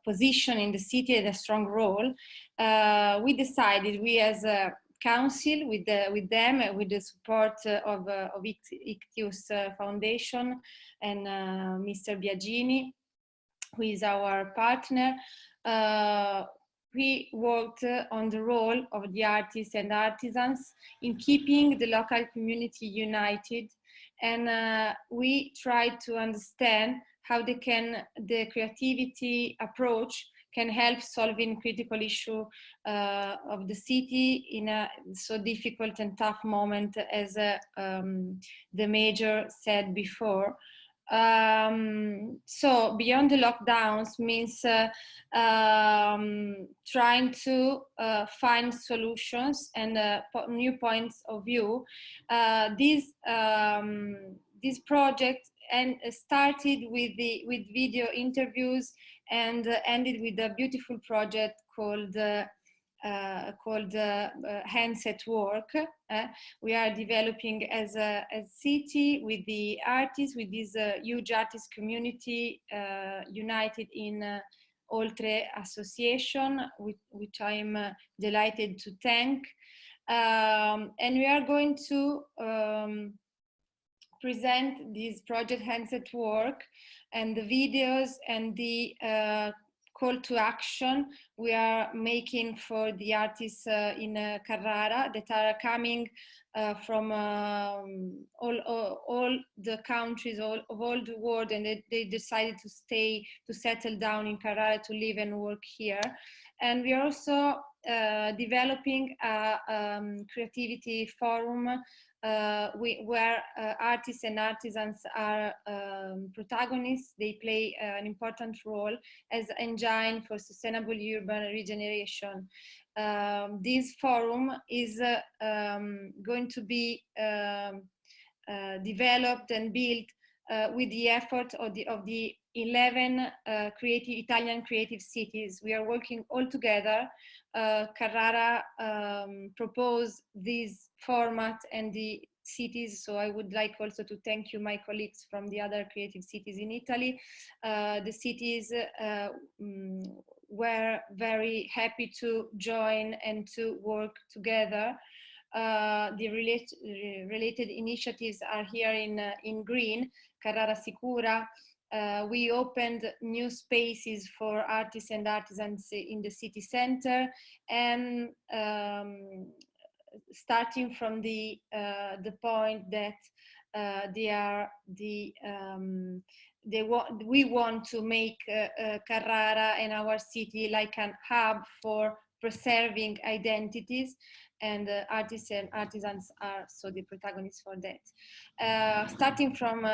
position in the city and a strong role. We decided, we as a council, with them, with the support of Ictius Foundation and Mr. Biagini, who is our partner, we worked on the role of the artists and artisans in keeping the local community united, and we tried to understand how the creativity approach can help solving critical issue of the city in a so difficult and tough moment, as the mayor said before. So beyond the lockdowns means trying to find solutions and new points of view. This project started with video interviews and ended with a beautiful project called Hands at Work. We are developing as a city with the artists, with this huge artist community united in Oltre Association, which I'm delighted to thank. And we are going to present this project Hands at Work and the videos and the call to action we are making for the artists in Carrara that are coming from all the countries of all the world, and they decided to settle down in Carrara, to live and work here. And we are also developing a creativity forum where artists and artisans are protagonists. They play an important role as engine for sustainable urban regeneration. This forum is going to be developed and built with the effort of the 11 Italian creative cities. We are working all together. Carrara proposed this format and the cities, so I would like also to thank you, my colleagues from the other creative cities in Italy. The cities were very happy to join and to work together. the related initiatives are here in green. Carrara Sicura. We opened new spaces for artists and artisans in the city center, and starting from the point that we want to make Carrara and our city like an hub for preserving identities, and artists and artisans are so the protagonists for that. Starting from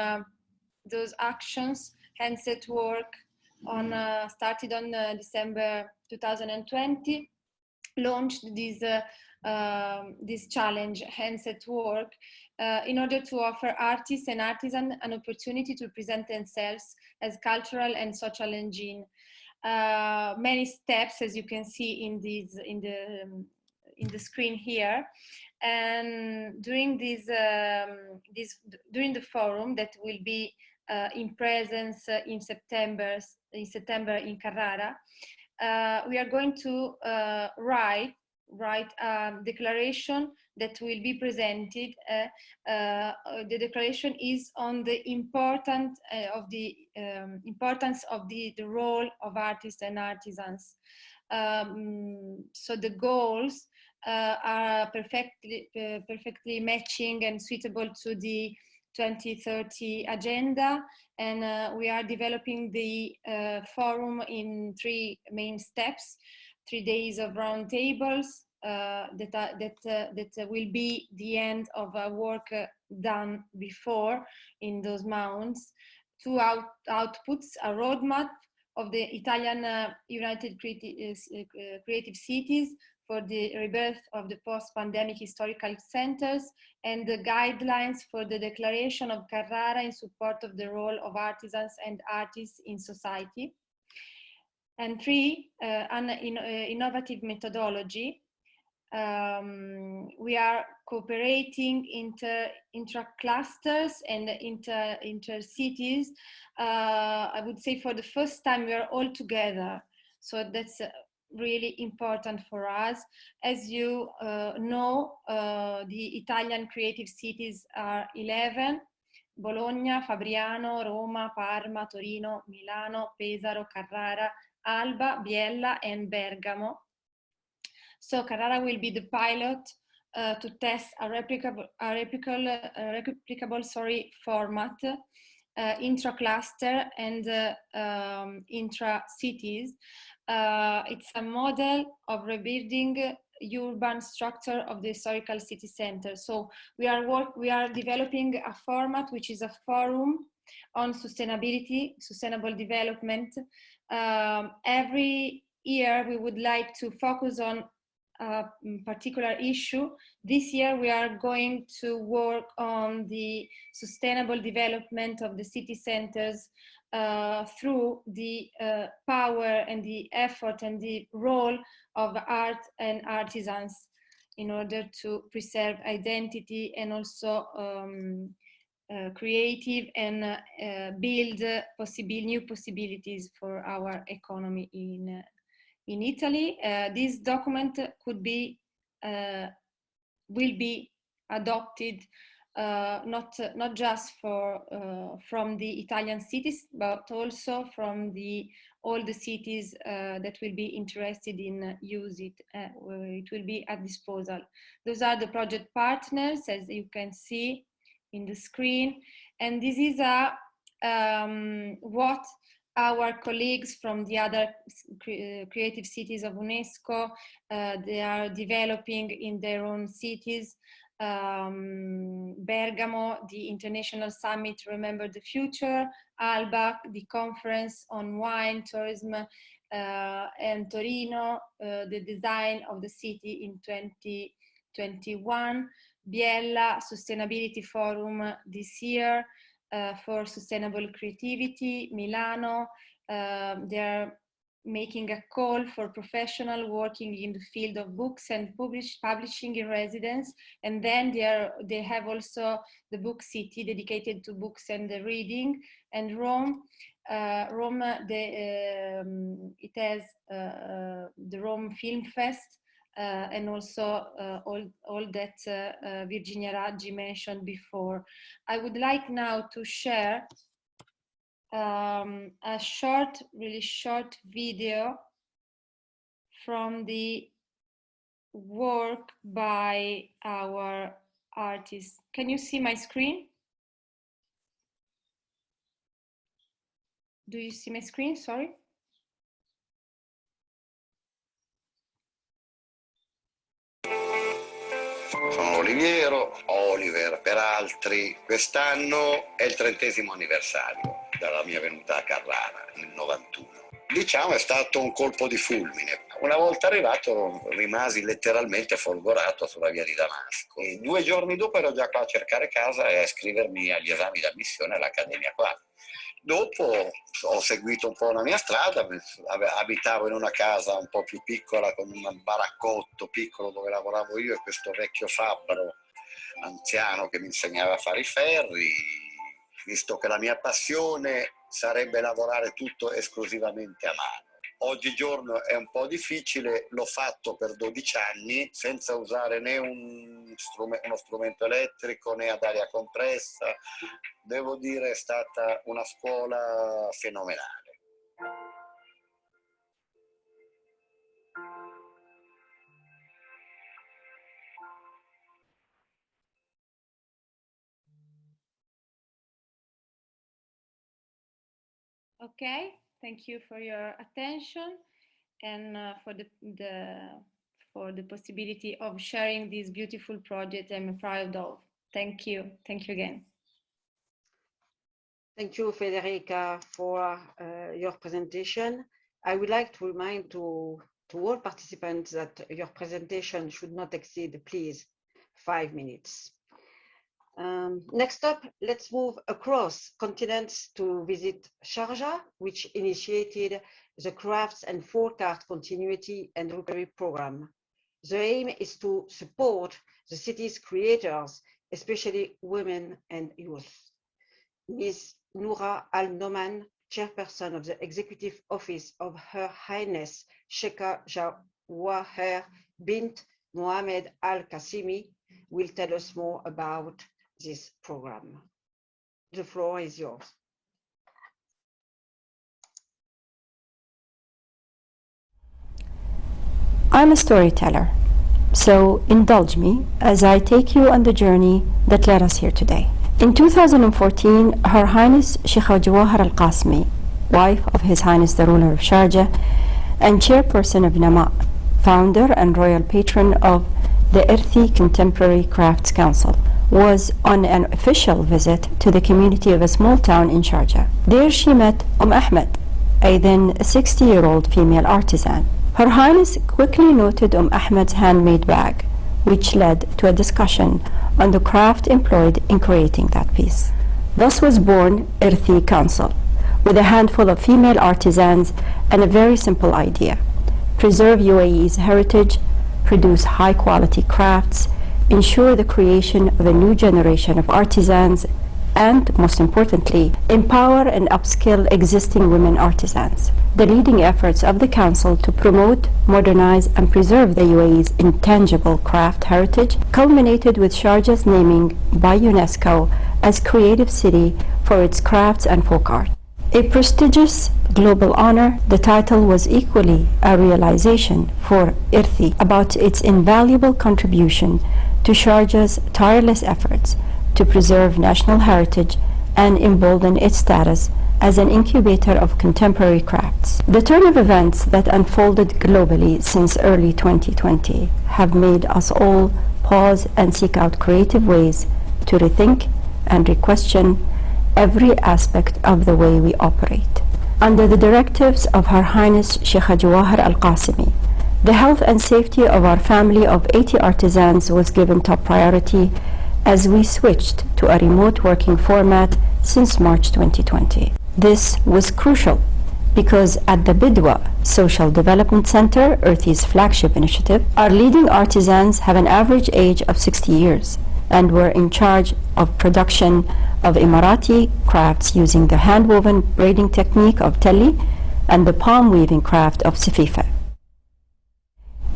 those actions, handset work started on December 2020, launched this challenge, handset work, in order to offer artists and artisans an opportunity to present themselves as cultural and social engine. Many steps, as you can see in the screen here, and during during the forum that will be in presence in September in Carrara, we are going to write a declaration that will be presented. The declaration is on the importance of the role of artists and artisans. So the goals are perfectly matching and suitable to the 2030 agenda, and we are developing the forum in 3 main steps: 3 days of roundtables that will be the end of work done before in those months, 2 outputs, a roadmap of the Italian United Creative Cities for the rebirth of the post-pandemic historical centers, and the guidelines for the declaration of Carrara in support of the role of artisans and artists in society. And 3, an innovative methodology. We are cooperating intra-clusters and inter-cities. I would say for the first time we are all together. So that's really important for us. As you know, the Italian creative cities are 11: Bologna, Fabriano, Roma, Parma, Torino, Milano, Pesaro, Carrara, Alba, Biella, and Bergamo. So Carrara will be the pilot to test a replicable format, intra-cluster and intra-cities. It's a model of rebuilding urban structure of the historical city center. So we are developing a format which is a forum on sustainability, sustainable development. Every year we would like to focus on a particular issue. This year we are going to work on the sustainable development of the city centers through the power and the effort and the role of art and artisans in order to preserve identity and also creative and build new possibilities for our economy in Italy. This document will be adopted not just from the Italian cities, but also from all the cities that will be interested in use it. It will be at disposal. Those are the project partners, as you can see in the screen, and this is what our colleagues from the other creative cities of UNESCO they are developing in their own cities. Bergamo, the International Summit Remember the Future, Alba, the Conference on Wine, Tourism, and Torino, the Design of the City in 2021, Biella, Sustainability Forum this year for Sustainable Creativity, Milano, they are making a call for professionals working in the field of books and publishing in residence, and then they have also the book city dedicated to books and the reading. And Rome, it has the Rome Film Fest and also all that Virginia Raggi mentioned before. I would like now to share a short, really short video from the work by our artists. Can you see my screen? Do you see my screen? Sorry. Sono Oliver per altri. Quest'anno è il 30° anniversario dalla mia venuta a Carrara nel 91. Diciamo è stato un colpo di fulmine. Una volta arrivato rimasi letteralmente folgorato sulla via di Damasco. E 2 giorni dopo ero già qua a cercare casa e a iscrivermi agli esami d'ammissione all'Accademia qua. Dopo ho seguito un po' la mia strada, abitavo in una casa un po' più piccola con un baraccotto piccolo dove lavoravo io e questo vecchio fabbro anziano che mi insegnava a fare i ferri, visto che la mia passione sarebbe lavorare tutto esclusivamente a mano. Oggigiorno è un po' difficile, l'ho fatto per 12 anni senza usare né uno strumento elettrico né ad aria compressa. Devo dire è stata una scuola fenomenale. Okay, thank you for your attention and for the possibility of sharing this beautiful project I'm proud of. Thank you again. Thank you, Federica, for your presentation. I would like to remind to all participants that your presentation should not exceed, please, 5 minutes. Next up, let's move across continents to visit Sharjah, which initiated the Crafts and Folk Art Continuity and Recovery Program. The aim is to support the city's creators, especially women and youth. Ms. Noura Al-Noman, chairperson of the Executive Office of Her Highness Sheikha Jawahir bint Mohammed Al-Qasimi, will tell us more about this program. The floor is yours. I'm a storyteller, so indulge me as I take you on the journey that led us here today. In 2014, Her Highness Sheikha Jawahir Al-Qasimi, wife of His Highness the ruler of Sharjah and chairperson of Nama, founder and royal patron of the Irthi Contemporary Crafts Council, was on an official visit to the community of a small town in Sharjah. There she met Ahmed, a then 60-year-old female artisan. Her Highness quickly noted Ahmed's handmade bag, which led to a discussion on the craft employed in creating that piece. Thus was born Irthi Council, with a handful of female artisans and a very simple idea: preserve UAE's heritage, produce high-quality crafts, ensure the creation of a new generation of artisans, and, most importantly, empower and upskill existing women artisans. The leading efforts of the Council to promote, modernize, and preserve the UAE's intangible craft heritage culminated with Sharjah's naming by UNESCO as Creative City for its crafts and folk art. A prestigious global honor, the title was equally a realization for Irthi about its invaluable contribution to Sharjah's tireless efforts to preserve national heritage and embolden its status as an incubator of contemporary crafts. The turn of events that unfolded globally since early 2020 have made us all pause and seek out creative ways to rethink and re-question every aspect of the way we operate. Under the directives of Her Highness Sheikha Jawahir Al-Qasimi, the health and safety of our family of 80 artisans was given top priority as we switched to a remote working format since March 2020. This was crucial because at the Bidwa Social Development Center, Irthi's flagship initiative, our leading artisans have an average age of 60 years and were in charge of production of Emirati crafts using the hand-woven braiding technique of telly and the palm weaving craft of sififa.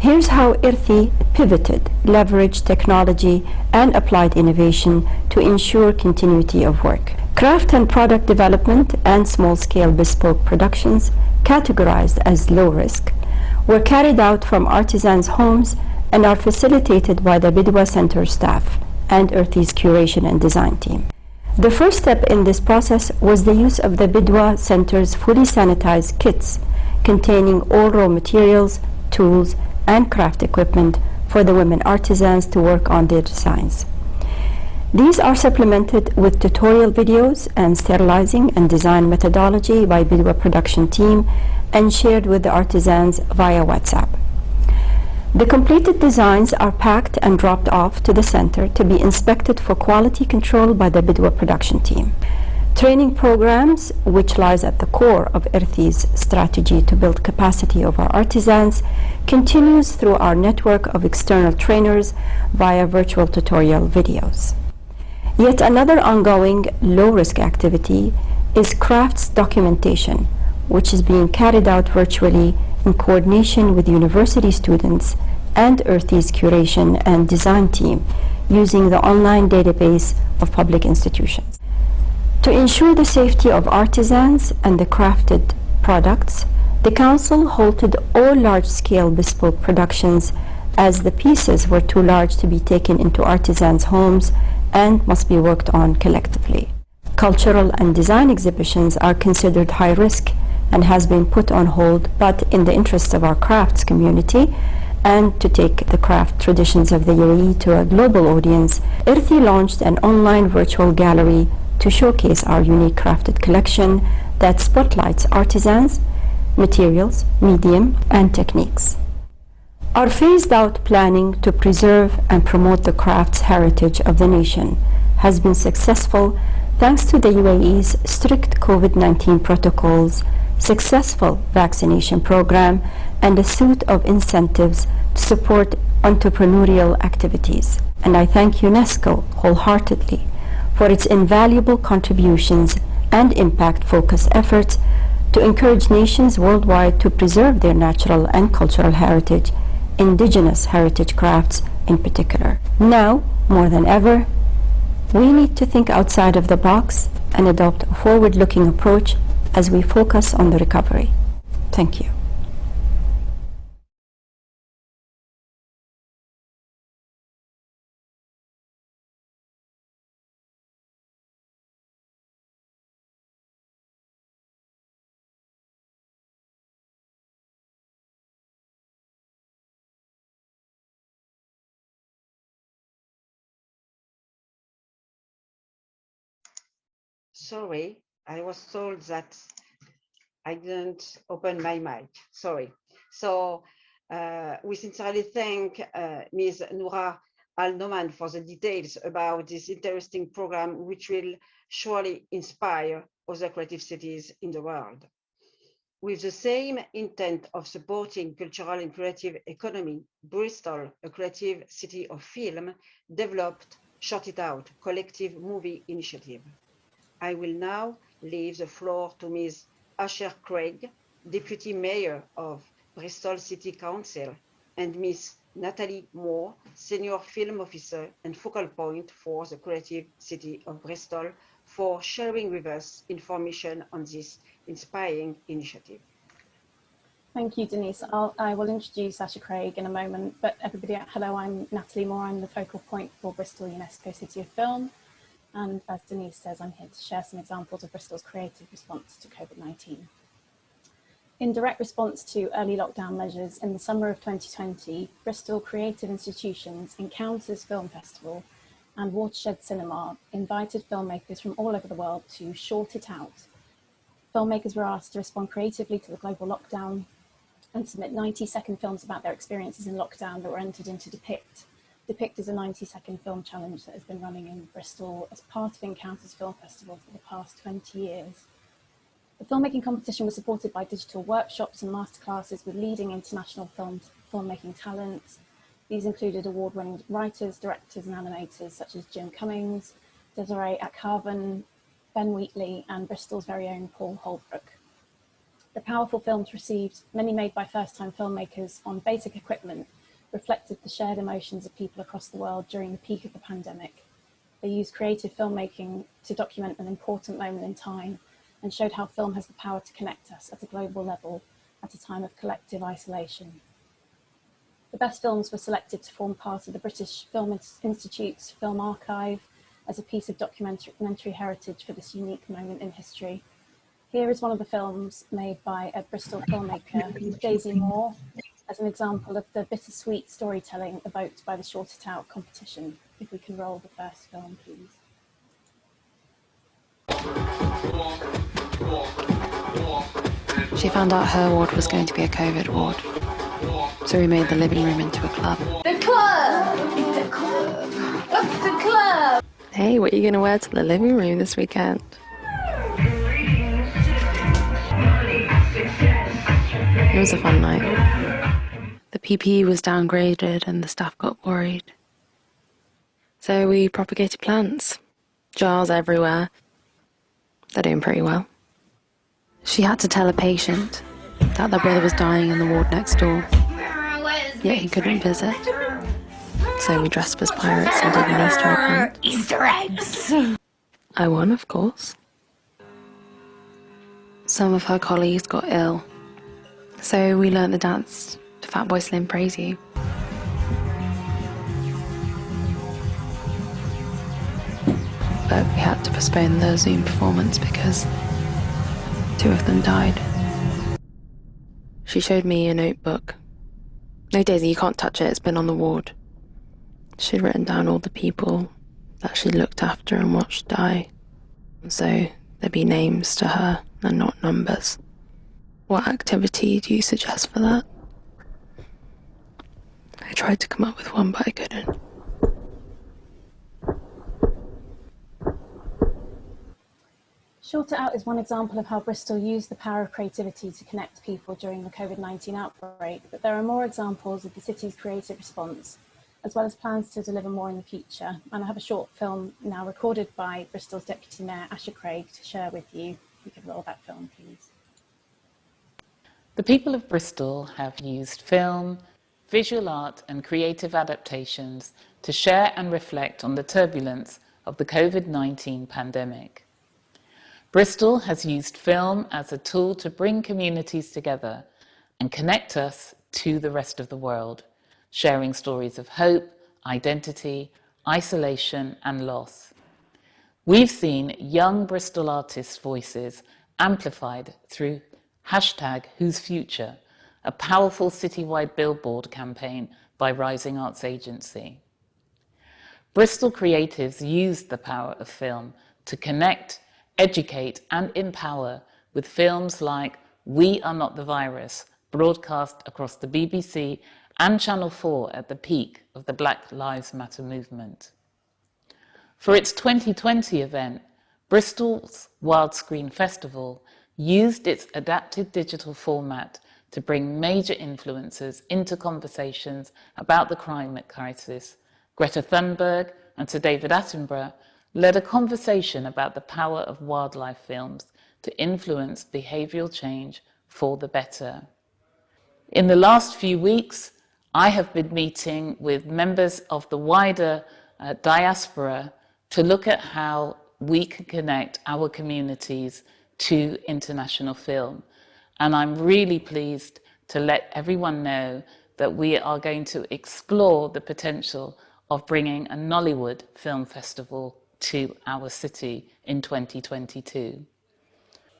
Here's how IRTHI pivoted, leveraged technology and applied innovation to ensure continuity of work. Craft and product development and small-scale bespoke productions, categorized as low risk, were carried out from artisans' homes and are facilitated by the Bidwa Center staff and IRTHI's curation and design team. The first step in this process was the use of the Bidwa Center's fully sanitized kits containing all raw materials, tools, and craft equipment for the women artisans to work on their designs. These are supplemented with tutorial videos and sterilizing and design methodology by Bidwa production team and shared with the artisans via WhatsApp. The completed designs are packed and dropped off to the center to be inspected for quality control by the Bidwa production team. Training programs, which lies at the core of IRTHI's strategy to build capacity of our artisans, continues through our network of external trainers via virtual tutorial videos. Yet another ongoing low-risk activity is crafts documentation, which is being carried out virtually in coordination with university students and IRTHI's curation and design team using the online database of public institutions. To ensure the safety of artisans and the crafted products, the Council halted all large-scale bespoke productions as the pieces were too large to be taken into artisans' homes and must be worked on collectively. Cultural and design exhibitions are considered high risk and has been put on hold, but in the interest of our crafts community and to take the craft traditions of the UAE to a global audience, IRTHI launched an online virtual gallery to showcase our unique crafted collection that spotlights artisans, materials, medium, and techniques. Our phased-out planning to preserve and promote the crafts heritage of the nation has been successful thanks to the UAE's strict COVID-19 protocols, successful vaccination program, and a suite of incentives to support entrepreneurial activities. And I thank UNESCO wholeheartedly for its invaluable contributions and impact-focused efforts to encourage nations worldwide to preserve their natural and cultural heritage, indigenous heritage crafts in particular. Now, more than ever, we need to think outside of the box and adopt a forward-looking approach as we focus on the recovery. Thank you. Sorry, I was told that I didn't open my mic. Sorry. So we sincerely thank Ms. Noura Al-Noman for the details about this interesting program, which will surely inspire other creative cities in the world. With the same intent of supporting cultural and creative economy, Bristol, a creative city of film, developed Short It Out, collective movie initiative. I will now leave the floor to Ms. Asher Craig, Deputy Mayor of Bristol City Council, and Ms. Natalie Moore, Senior Film Officer and focal point for the Creative City of Bristol, for sharing with us information on this inspiring initiative. Thank you, Denise. I will introduce Asher Craig in a moment, but everybody, hello, I'm Natalie Moore. I'm the focal point for Bristol UNESCO City of Film. And as Denise says, I'm here to share some examples of Bristol's creative response to COVID-19. In direct response to early lockdown measures in the summer of 2020, Bristol Creative Institutions, Encounters Film Festival and Watershed Cinema invited filmmakers from all over the world to Short It Out. Filmmakers were asked to respond creatively to the global lockdown and submit 90-second films about their experiences in lockdown that were entered into Depict. Depict is a 90-second film challenge that has been running in Bristol as part of Encounters Film Festival for the past 20 years. The filmmaking competition was supported by digital workshops and masterclasses with leading international filmmaking talents. These included award-winning writers, directors and animators such as Jim Cummings, Desiree Akhavan, Ben Wheatley and Bristol's very own Paul Holbrook. The powerful films received, many made by first-time filmmakers on basic equipment, reflected the shared emotions of people across the world during the peak of the pandemic. They used creative filmmaking to document an important moment in time and showed how film has the power to connect us at a global level at a time of collective isolation. The best films were selected to form part of the British Film Institute's Film Archive as a piece of documentary heritage for this unique moment in history. Here is one of the films made by a Bristol filmmaker, Daisy Moore, as an example of the bittersweet storytelling evoked by the Short It Out competition. If we can roll the first film, please. She found out her ward was going to be a COVID ward, so we made the living room into a club. The club! The club! What's the club? Hey, what are you going to wear to the living room this weekend? It was a fun night. The PPE was downgraded and the staff got worried. So we propagated plants. Jars everywhere. They're doing pretty well. She had to tell a patient that their brother was dying in the ward next door, yet he couldn't visit. So we dressed up as pirates and did an Easter egg hunt. Easter eggs! I won, of course. Some of her colleagues got ill, so we learnt the dance to Fatboy Slim Praise You. But we had to postpone the Zoom performance because 2 of them died. She showed me a notebook. No, Daisy, you can't touch it, it's been on the ward. She'd written down all the people that she looked after and watched die. So there'd be names to her and not numbers. What activity do you suggest for that? I tried to come up with one, but I couldn't. Short It Out is one example of how Bristol used the power of creativity to connect people during the COVID-19 outbreak, but there are more examples of the city's creative response, as well as plans to deliver more in the future. And I have a short film now recorded by Bristol's Deputy Mayor, Asher Craig, to share with you. If you could roll that film, please. The people of Bristol have used film, visual art and creative adaptations to share and reflect on the turbulence of the COVID-19 pandemic. Bristol has used film as a tool to bring communities together and connect us to the rest of the world, sharing stories of hope, identity, isolation and loss. We've seen young Bristol artists' voices amplified through #Who'sFuture, a powerful citywide billboard campaign by Rising Arts Agency. Bristol creatives used the power of film to connect, educate and empower with films like We Are Not the Virus, broadcast across the BBC and Channel 4 at the peak of the Black Lives Matter movement. For its 2020 event, Bristol's Wild Screen Festival used its adapted digital format to bring major influencers into conversations about the climate crisis. Greta Thunberg and Sir David Attenborough led a conversation about the power of wildlife films to influence behavioural change for the better. In the last few weeks, I have been meeting with members of the wider diaspora to look at how we can connect our communities to international film. And I'm really pleased to let everyone know that we are going to explore the potential of bringing a Nollywood film festival to our city in 2022.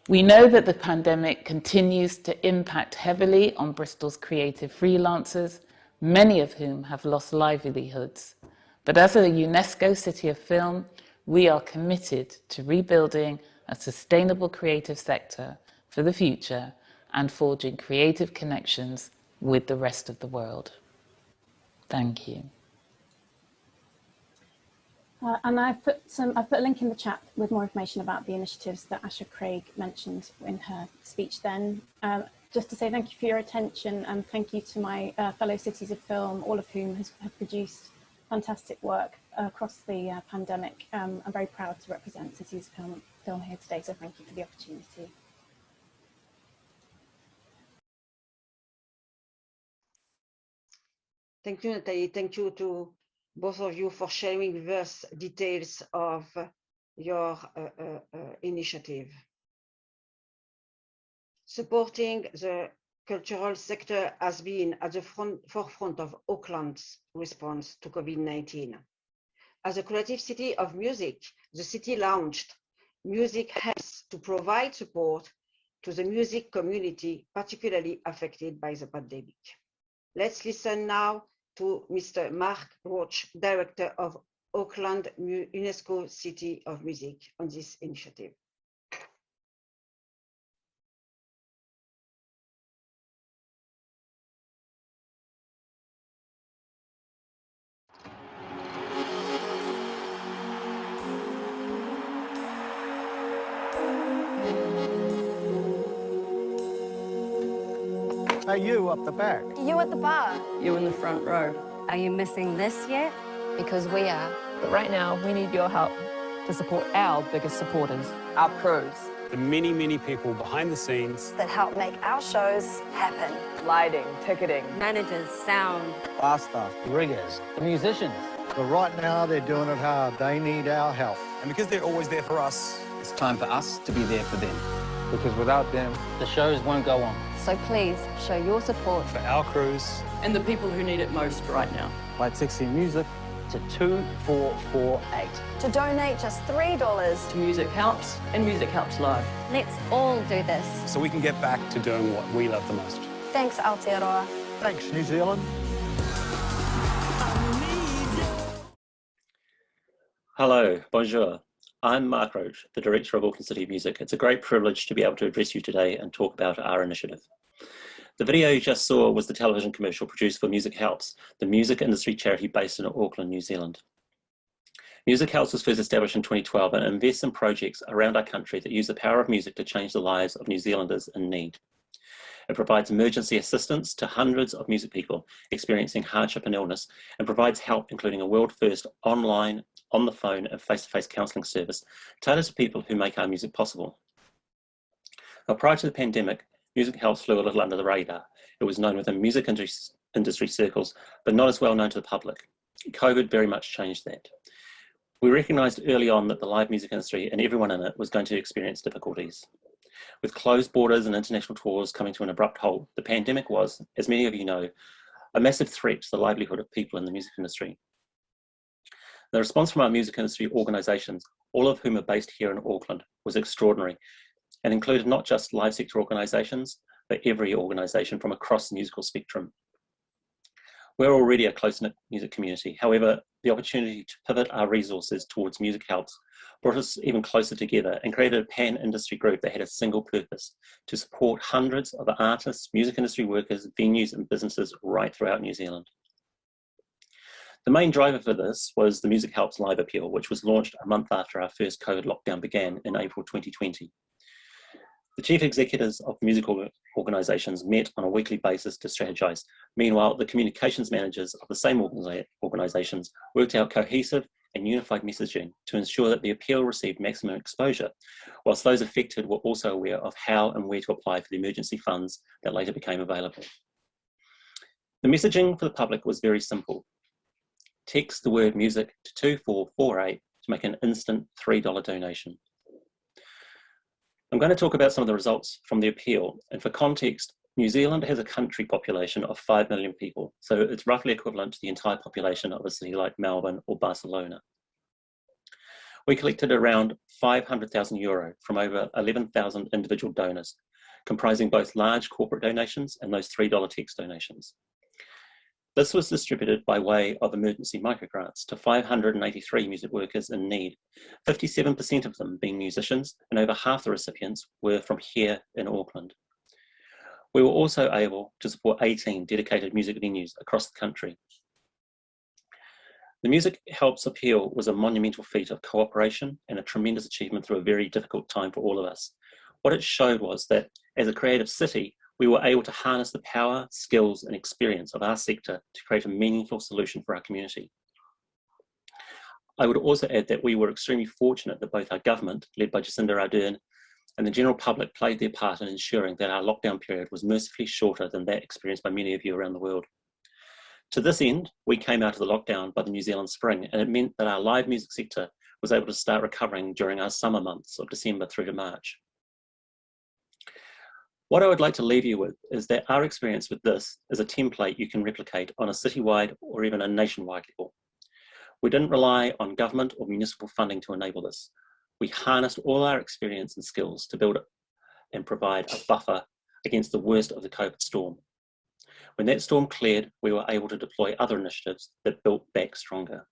We know that the pandemic continues to impact heavily on Bristol's creative freelancers, many of whom have lost livelihoods. But as a UNESCO City of Film, we are committed to rebuilding a sustainable creative sector for the future and forging creative connections with the rest of the world. Thank you. And I've put a link in the chat with more information about the initiatives that Asher Craig mentioned in her speech then. Just to say thank you for your attention and thank you to my fellow Cities of Film, all of whom have produced fantastic work across the pandemic. I'm very proud to represent Cities of Film here today, so thank you for the opportunity. Thank you, Nathalie. Thank you to both of you for sharing with us details of your initiative. Supporting the cultural sector has been at the forefront of Auckland's response to COVID-19. As a creative city of music, the city launched Music Helps to provide support to the music community particularly affected by the pandemic. Let's listen now to Mr. Mark Roach, Director of Auckland UNESCO City of Music, on this initiative. Hey, you up the back. You at the bar. You in the front row. Are you missing this yet? Because we are. But right now, we need your help to support our biggest supporters, our crews. The many, many people behind the scenes that help make our shows happen. Lighting, ticketing. Managers, sound. Bar staff, riggers, The musicians. but right now they're doing it hard. They need our help. And because they're always there for us, It's time for us to be there for them. Because without them, The shows won't go on. So please show your support for our crews, And the people who need it most right now. by texting music To 2448. To donate just $3. Music helps, and music helps live. Let's all do this. so we can get back to doing what we love the most. Thanks, Aotearoa. Thanks, New Zealand. Hello, bonjour. I'm Mark Roach, the Director of Auckland City of Music. It's a great privilege to be able to address you today and talk about our initiative. The video you just saw was the television commercial produced for Music Helps, the music industry charity based in Auckland, New Zealand. Music Helps was first established in 2012 and invests in projects around our country that use the power of music to change the lives of New Zealanders in need. It provides emergency assistance to hundreds of music people experiencing hardship and illness, and provides help including a world-first online, on the phone and face-to-face counselling service tailored to people who make our music possible. Now, prior to the pandemic, Music Helps flew a little under the radar. It was known within music industry circles, but not as well known to the public. COVID very much changed that. We recognised early on that the live music industry and everyone in it was going to experience difficulties. With closed borders and international tours coming to an abrupt halt, the pandemic was, as many of you know, a massive threat to the livelihood of people in the music industry. The response from our music industry organisations, all of whom are based here in Auckland, was extraordinary and included not just live sector organisations, but every organisation from across the musical spectrum. We're already a close-knit music community. However, the opportunity to pivot our resources towards Music Helps brought us even closer together and created a pan-industry group that had a single purpose: to support hundreds of artists, music industry workers, venues and businesses right throughout New Zealand. The main driver for this was the Music Helps Live Appeal, which was launched a month after our first COVID lockdown began in April 2020. The chief executives of musical organisations met on a weekly basis to strategise. Meanwhile, the communications managers of the same organisations worked out cohesive and unified messaging to ensure that the appeal received maximum exposure, whilst those affected were also aware of how and where to apply for the emergency funds that later became available. The messaging for the public was very simple. Text the word music to 2448 to make an instant $3 donation. I'm going to talk about some of the results from the appeal, and for context, New Zealand has a country population of 5 million people, so it's roughly equivalent to the entire population of a city like Melbourne or Barcelona. We collected around €500,000 from over 11,000 individual donors, comprising both large corporate donations and those $3 text donations. This was distributed by way of emergency microgrants to 583 music workers in need, 57% of them being musicians, and over half the recipients were from here in Auckland. We were also able to support 18 dedicated music venues across the country. The Music Helps appeal was a monumental feat of cooperation and a tremendous achievement through a very difficult time for all of us. What it showed was that as a creative city, we were able to harness the power, skills and experience of our sector to create a meaningful solution for our community. I would also add that we were extremely fortunate that both our government, led by Jacinda Ardern, and the general public played their part in ensuring that our lockdown period was mercifully shorter than that experienced by many of you around the world. To this end, we came out of the lockdown by the New Zealand spring, and it meant that our live music sector was able to start recovering during our summer months of December through to March. What I would like to leave you with is that our experience with this is a template you can replicate on a citywide or even a nationwide level. We didn't rely on government or municipal funding to enable this. We harnessed all our experience and skills to build and provide a buffer against the worst of the COVID storm. When that storm cleared, we were able to deploy other initiatives that built back stronger.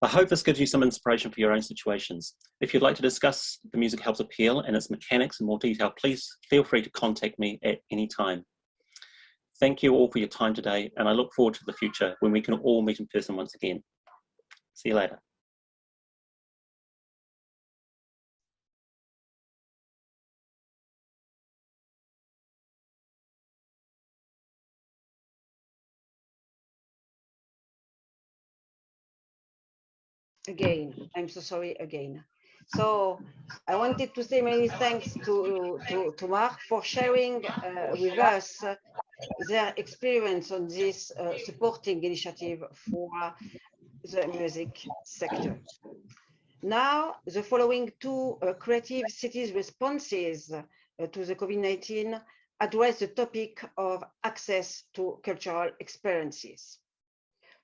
I hope this gives you some inspiration for your own situations. If you'd like to discuss the Music Helps Appeal and its mechanics in more detail, please feel free to contact me at any time. Thank you all for your time today, and I look forward to the future when we can all meet in person once again. See you later. Again, I'm so sorry again. So I wanted to say many thanks to Mark for sharing with us their experience on this supporting initiative for the music sector. Now, the following two creative cities responses to the COVID-19 address the topic of access to cultural experiences.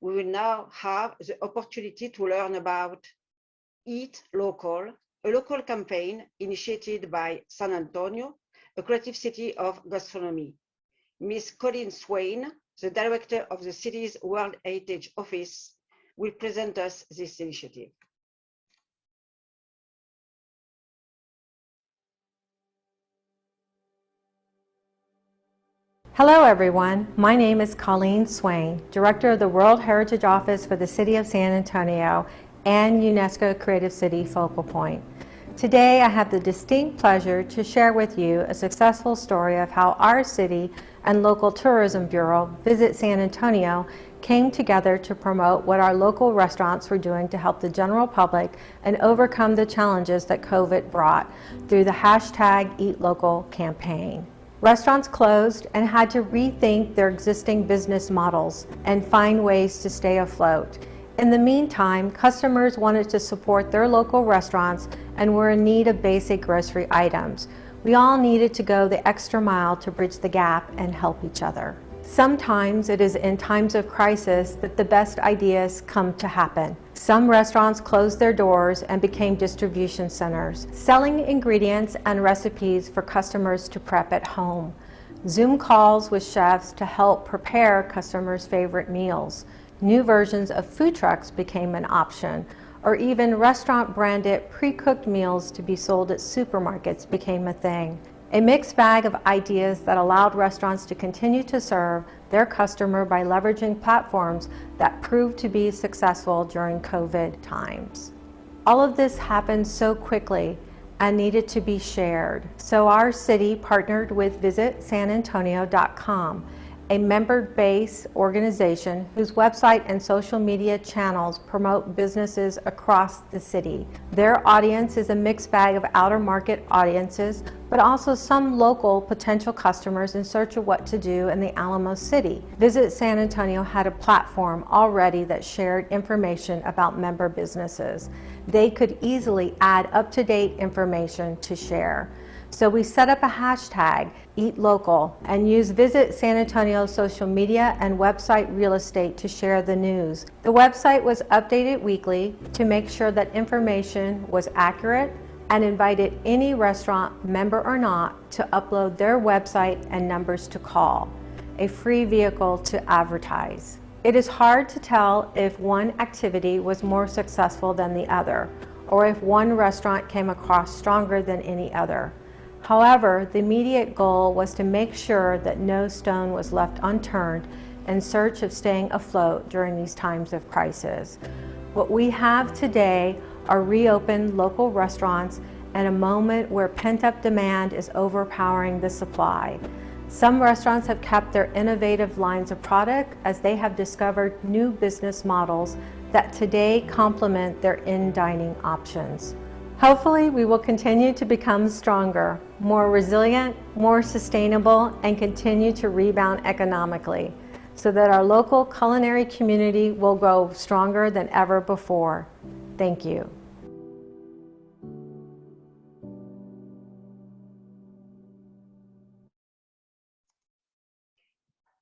We will now have the opportunity to learn about Eat Local, a local campaign initiated by San Antonio, a creative city of gastronomy. Ms. Colleen Swain, the director of the city's World Heritage Office, will present us this initiative. Hello everyone, my name is Colleen Swain, Director of the World Heritage Office for the City of San Antonio and UNESCO Creative City Focal Point. Today I have the distinct pleasure to share with you a successful story of how our city and local tourism bureau, Visit San Antonio, came together to promote what our local restaurants were doing to help the general public and overcome the challenges that COVID brought through the #EatLocal campaign. Restaurants closed and had to rethink their existing business models and find ways to stay afloat. In the meantime, customers wanted to support their local restaurants and were in need of basic grocery items. We all needed to go the extra mile to bridge the gap and help each other. Sometimes it is in times of crisis that the best ideas come to happen. Some restaurants closed their doors and became distribution centers, selling ingredients and recipes for customers to prep at home. Zoom calls with chefs to help prepare customers' favorite meals. New versions of food trucks became an option, or even restaurant-branded pre-cooked meals to be sold at supermarkets became a thing. A mixed bag of ideas that allowed restaurants to continue to serve their customer by leveraging platforms that proved to be successful during COVID times. All of this happened so quickly and needed to be shared. So our city partnered with visitsanantonio.com, a member-based organization whose website and social media channels promote businesses across the city. Their audience is a mixed bag of outer market audiences, but also some local potential customers in search of what to do in the Alamo City. Visit San Antonio had a platform already that shared information about member businesses. They could easily add up-to-date information to share. So we set up a hashtag, Eat Local, and used Visit San Antonio's social media and website real estate to share the news. The website was updated weekly to make sure that information was accurate and invited any restaurant, member or not, to upload their website and numbers to call, a free vehicle to advertise. It is hard to tell if one activity was more successful than the other, or if one restaurant came across stronger than any other. However, the immediate goal was to make sure that no stone was left unturned in search of staying afloat during these times of crisis. What we have today are reopened local restaurants and a moment where pent-up demand is overpowering the supply. Some restaurants have kept their innovative lines of product as they have discovered new business models that today complement their in-dining options. Hopefully, we will continue to become stronger, more resilient, more sustainable, and continue to rebound economically. so that our local culinary community will grow stronger than ever before. Thank you.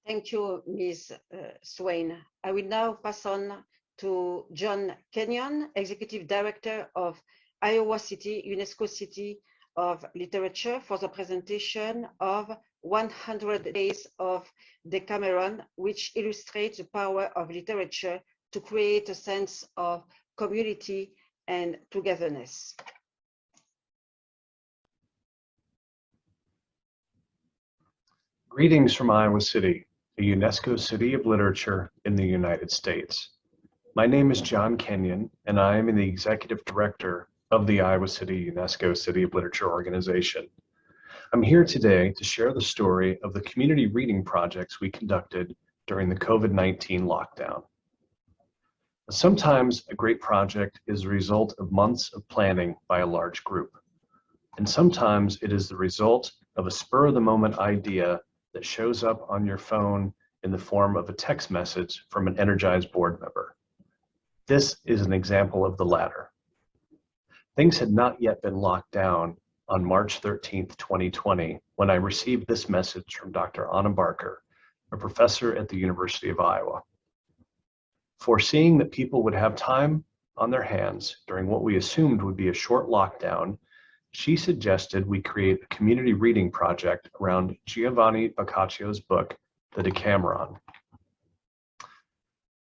Thank you, Ms. Swain. I will now pass on to John Kenyon, Executive Director of Iowa City, UNESCO City of Literature, for the presentation of 100 Days of Decameron, which illustrates the power of literature to create a sense of community and togetherness. Greetings from Iowa City, a UNESCO City of Literature in the United States. My name is John Kenyon, and I am the Executive Director of the Iowa City UNESCO City of Literature organization. I'm here today to share the story of the community reading projects we conducted during the COVID-19 lockdown. Sometimes a great project is the result of months of planning by a large group, and sometimes it is the result of a spur-of-the-moment idea that shows up on your phone in the form of a text message from an energized board member. This is an example of the latter. Things had not yet been locked down on March 13th, 2020, when I received this message from Dr. Anna Barker, a professor at the University of Iowa. Foreseeing that people would have time on their hands during what we assumed would be a short lockdown, she suggested we create a community reading project around Giovanni Boccaccio's book, The Decameron.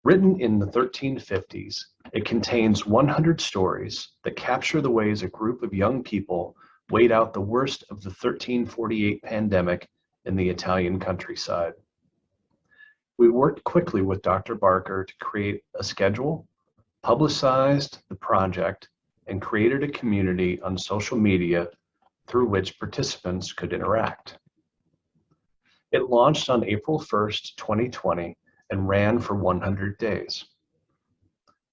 Written in the 1350s, it contains 100 stories that capture the ways a group of young people wait out the worst of the 1348 pandemic in the Italian countryside. We worked quickly with Dr. Barker to create a schedule, publicized the project, and created a community on social media through which participants could interact. It launched on April 1st, 2020, and ran for 100 days.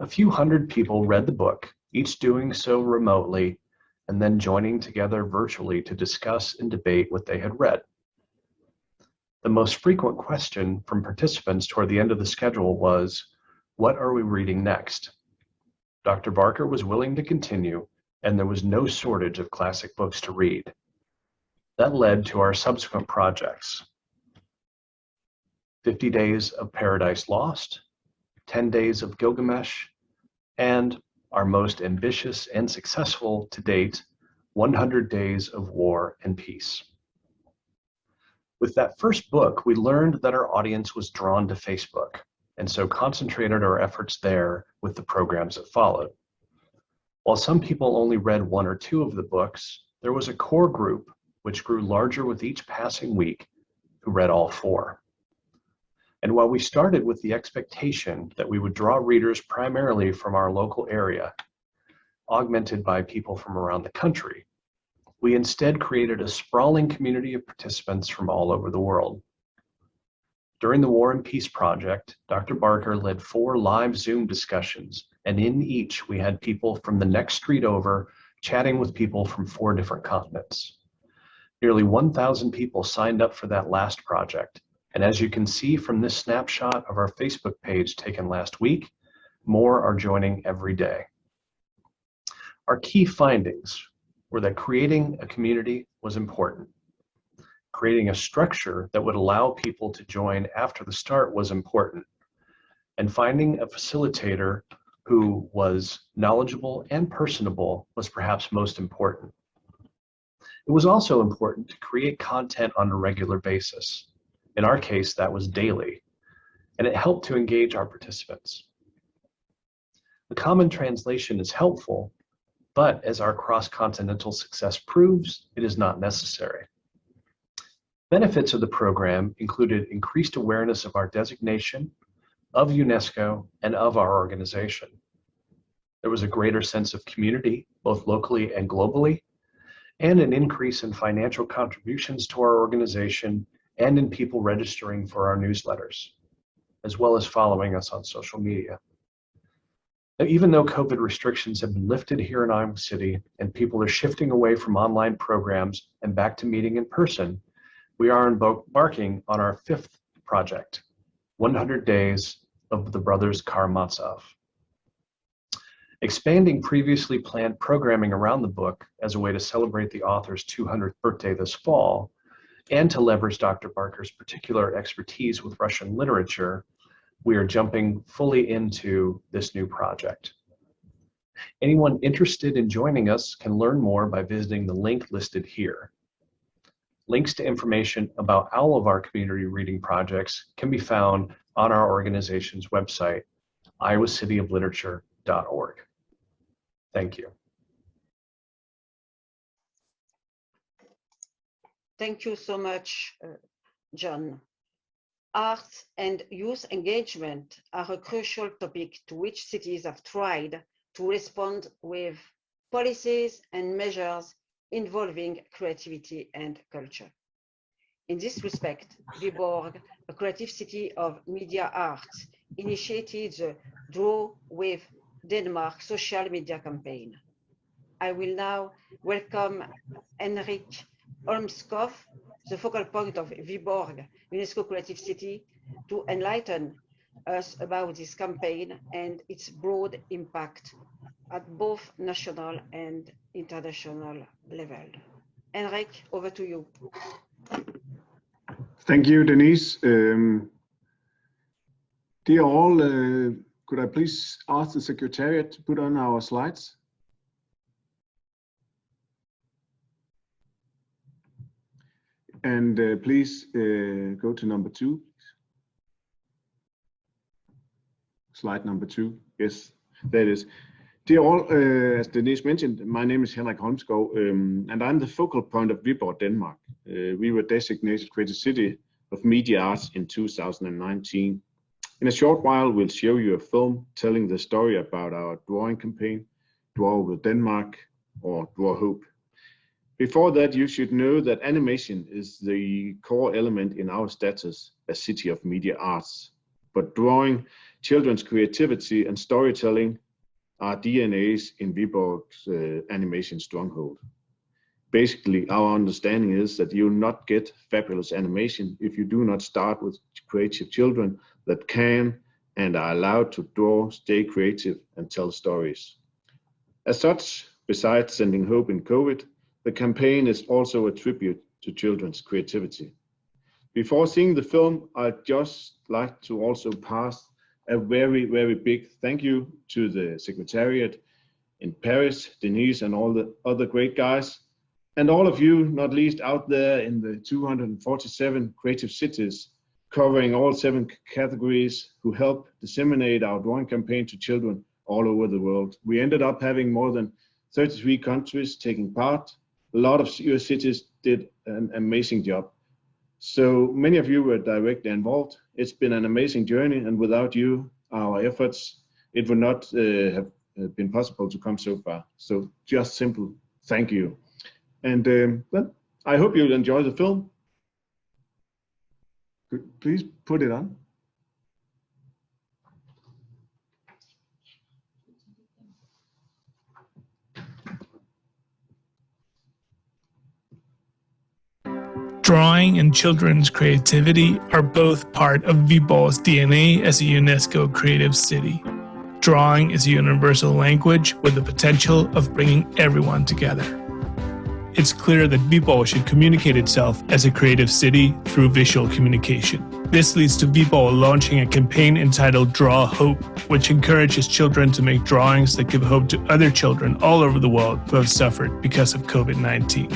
A few hundred people read the book, each doing so remotely, and then joining together virtually to discuss and debate what they had read. The most frequent question from participants toward the end of the schedule was, "What are we reading next?" Dr. Barker was willing to continue, and there was no shortage of classic books to read. That led to our subsequent projects: 50 Days of Paradise Lost, 10 Days of Gilgamesh, and our most ambitious and successful to date, 100 Days of War and Peace. With that first book, we learned that our audience was drawn to Facebook, and so concentrated our efforts there with the programs that followed. While some people only read one or two of the books, there was a core group which grew larger with each passing week who read all four. And while we started with the expectation that we would draw readers primarily from our local area, augmented by people from around the country, we instead created a sprawling community of participants from all over the world. During the War and Peace project, Dr. Barker led 4 live Zoom discussions, and in each we had people from the next street over chatting with people from 4 different continents. Nearly 1,000 people signed up for that last project, and as you can see from this snapshot of our Facebook page taken last week, more are joining every day. Our key findings were that creating a community was important. Creating a structure that would allow people to join after the start was important, and finding a facilitator who was knowledgeable and personable was perhaps most important. It was also important to create content on a regular basis. In our case, that was daily, and it helped to engage our participants. The common translation is helpful, but as our cross-continental success proves, it is not necessary. Benefits of the program included increased awareness of our designation, of UNESCO, and of our organization. There was a greater sense of community, both locally and globally, and an increase in financial contributions to our organization and in people registering for our newsletters, as well as following us on social media. Now, even though COVID restrictions have been lifted here in Iowa City and people are shifting away from online programs and back to meeting in person, we are embarking on our 5th project, 100 Days of the Brothers Karamazov. Expanding previously planned programming around the book as a way to celebrate the author's 200th birthday this fall, and to leverage Dr. Barker's particular expertise with Russian literature, we are jumping fully into this new project. Anyone interested in joining us can learn more by visiting the link listed here. Links to information about all of our community reading projects can be found on our organization's website, iowacity.of-literature.org. Thank you. Thank you so much, John. Arts and youth engagement are a crucial topic to which cities have tried to respond with policies and measures involving creativity and culture. In this respect, Viborg, a creative city of media arts, initiated the Draw with Denmark social media campaign. I will now welcome Henrik Holmskov, the focal point of Viborg, UNESCO Creative City, to enlighten us about this campaign and its broad impact at both national and international level. Henrik, over to you. Thank you, Denise. Dear all, could I please ask the Secretariat to put on our slides? And please go to number 2. Slide number 2. Yes, there it is. Dear all, as Denise mentioned, my name is Henrik Holmskov, and I'm the focal point of Viborg, Denmark. We were designated Creative City of Media Arts in 2019. In a short while, we'll show you a film telling the story about our drawing campaign, Draw with Denmark, or Draw Hope. Before that, you should know that animation is the core element in our status as City of Media Arts. But drawing, children's creativity and storytelling are DNAs in Viborg's animation stronghold. Basically, our understanding is that you'll not get fabulous animation if you do not start with creative children that can and are allowed to draw, stay creative, and tell stories. As such, besides sending hope in COVID, the campaign is also a tribute to children's creativity. Before seeing the film, I'd just like to also pass a very, very big thank you to the Secretariat in Paris, Denise, and all the other great guys, and all of you, not least out there in the 247 creative cities, covering all 7 categories, who help disseminate our drawing campaign to children all over the world. We ended up having more than 33 countries taking part. A lot of your cities did an amazing job. So many of you were directly involved. It's been an amazing journey, and without you, our efforts, it would not have been possible to come so far. So just simple thank you. And well, I hope you'll enjoy the film. Please put it on. Drawing and children's creativity are both part of Viborg's DNA as a UNESCO Creative City. Drawing is a universal language with the potential of bringing everyone together. It's clear that Viborg should communicate itself as a creative city through visual communication. This leads to Viborg launching a campaign entitled Draw Hope, which encourages children to make drawings that give hope to other children all over the world who have suffered because of COVID-19.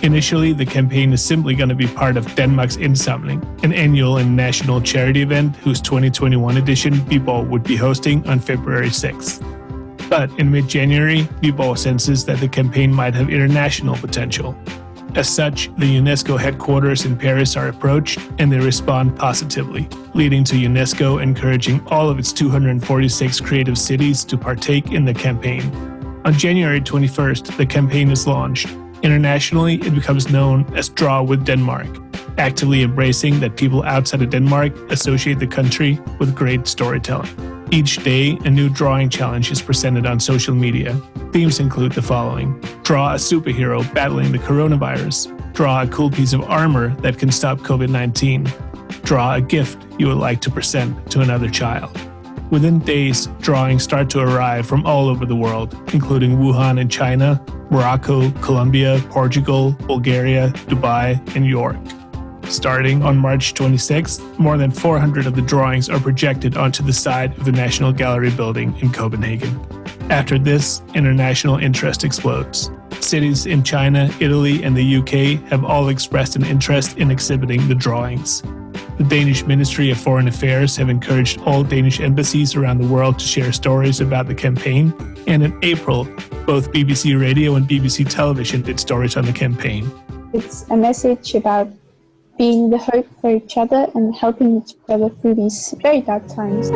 Initially, the campaign is simply going to be part of Denmark's Indsamling, an annual and national charity event whose 2021 edition Viborg would be hosting on February 6th. But in mid-January, Viborg senses that the campaign might have international potential. As such, the UNESCO headquarters in Paris are approached, and they respond positively, leading to UNESCO encouraging all of its 246 creative cities to partake in the campaign. On January 21st, the campaign is launched. Internationally, it becomes known as Draw with Denmark, actively embracing that people outside of Denmark associate the country with great storytelling. Each day, a new drawing challenge is presented on social media. Themes include the following: draw a superhero battling the coronavirus, Draw a cool piece of armor that can stop COVID-19. Draw a gift you would like to present to another child. Within days, drawings start to arrive from all over the world, including Wuhan in China, Morocco, Colombia, Portugal, Bulgaria, Dubai, and York. Starting on March 26th, more than 400 of the drawings are projected onto the side of the National Gallery building in Copenhagen. After this, international interest explodes. Cities in China, Italy, and the UK have all expressed an interest in exhibiting the drawings. The Danish Ministry of Foreign Affairs have encouraged all Danish embassies around the world to share stories about the campaign, and in April, both BBC Radio and BBC Television did stories on the campaign. It's a message about being the hope for each other and helping each other through these very dark times.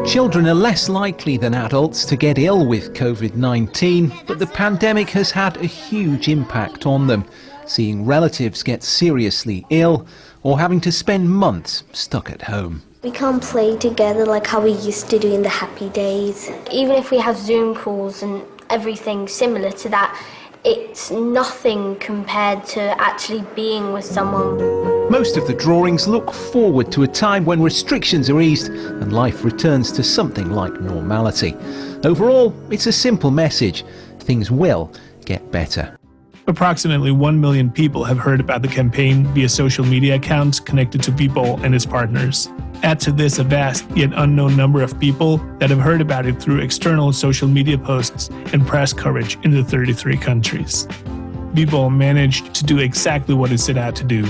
Children are less likely than adults to get ill with COVID-19, but the pandemic has had a huge impact on them, seeing relatives get seriously ill or having to spend months stuck at home. We can't play together like how we used to do in the happy days. Even if we have Zoom calls and everything similar to that, it's nothing compared to actually being with someone. Most of the drawings look forward to a time when restrictions are eased and life returns to something like normality. Overall, it's a simple message. Things will get better. Approximately 1 million people have heard about the campaign via social media accounts connected to Vibol and its partners. Add to this a vast yet unknown number of people that have heard about it through external social media posts and press coverage in the 33 countries. Vibol managed to do exactly what it set out to do: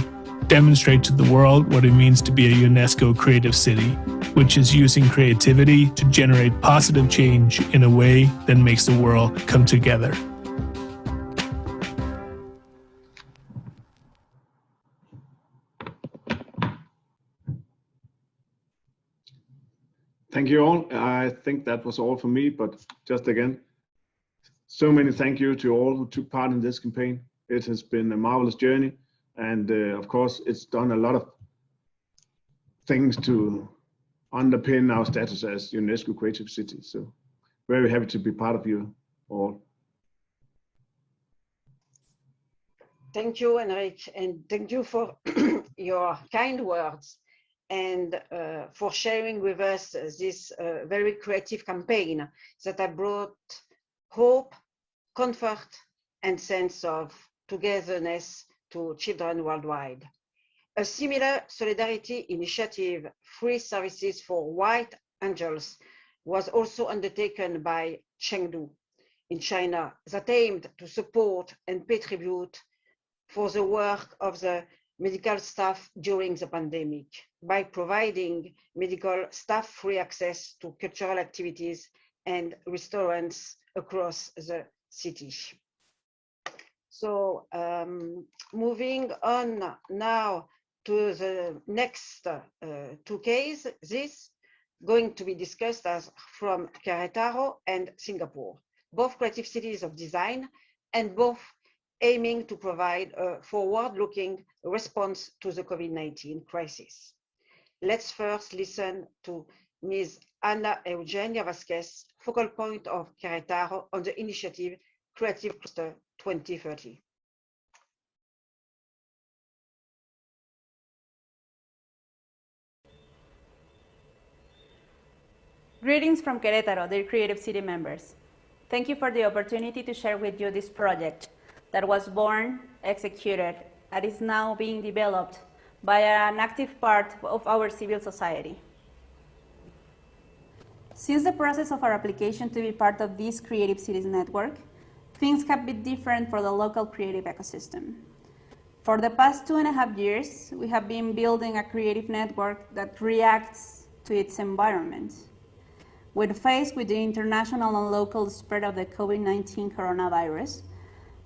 demonstrate to the world what it means to be a UNESCO Creative City, which is using creativity to generate positive change in a way that makes the world come together. Thank you all. I think that was all for me, but just again, so many thank you to all who took part in this campaign. It has been a marvelous journey, and of course, it's done a lot of things to underpin our status as UNESCO Creative Cities. So very happy to be part of you all. Thank you, Henrik, and thank you for your kind words and for sharing with us this very creative campaign that has brought hope, comfort, and sense of togetherness to children worldwide. A similar solidarity initiative, Free Services for White Angels, was also undertaken by Chengdu in China that aimed to support and pay tribute for the work of the medical staff during the pandemic by providing medical staff free access to cultural activities and restaurants across the city. So moving on now to the next two cases, this going to be discussed as from Querétaro and Singapore, both creative cities of design and both aiming to provide a forward-looking response to the COVID-19 crisis. Let's first listen to Ms. Ana Eugenia Vasquez, focal point of Querétaro on the initiative Creative Cluster 2030. Greetings from Querétaro, dear Creative City members. Thank you for the opportunity to share with you this project that was born, executed, and is now being developed by an active part of our civil society. Since the process of our application to be part of this Creative Cities network, things have been different for the local creative ecosystem. For the past 2.5 years, we have been building a creative network that reacts to its environment. When faced with the international and local spread of the COVID-19 coronavirus,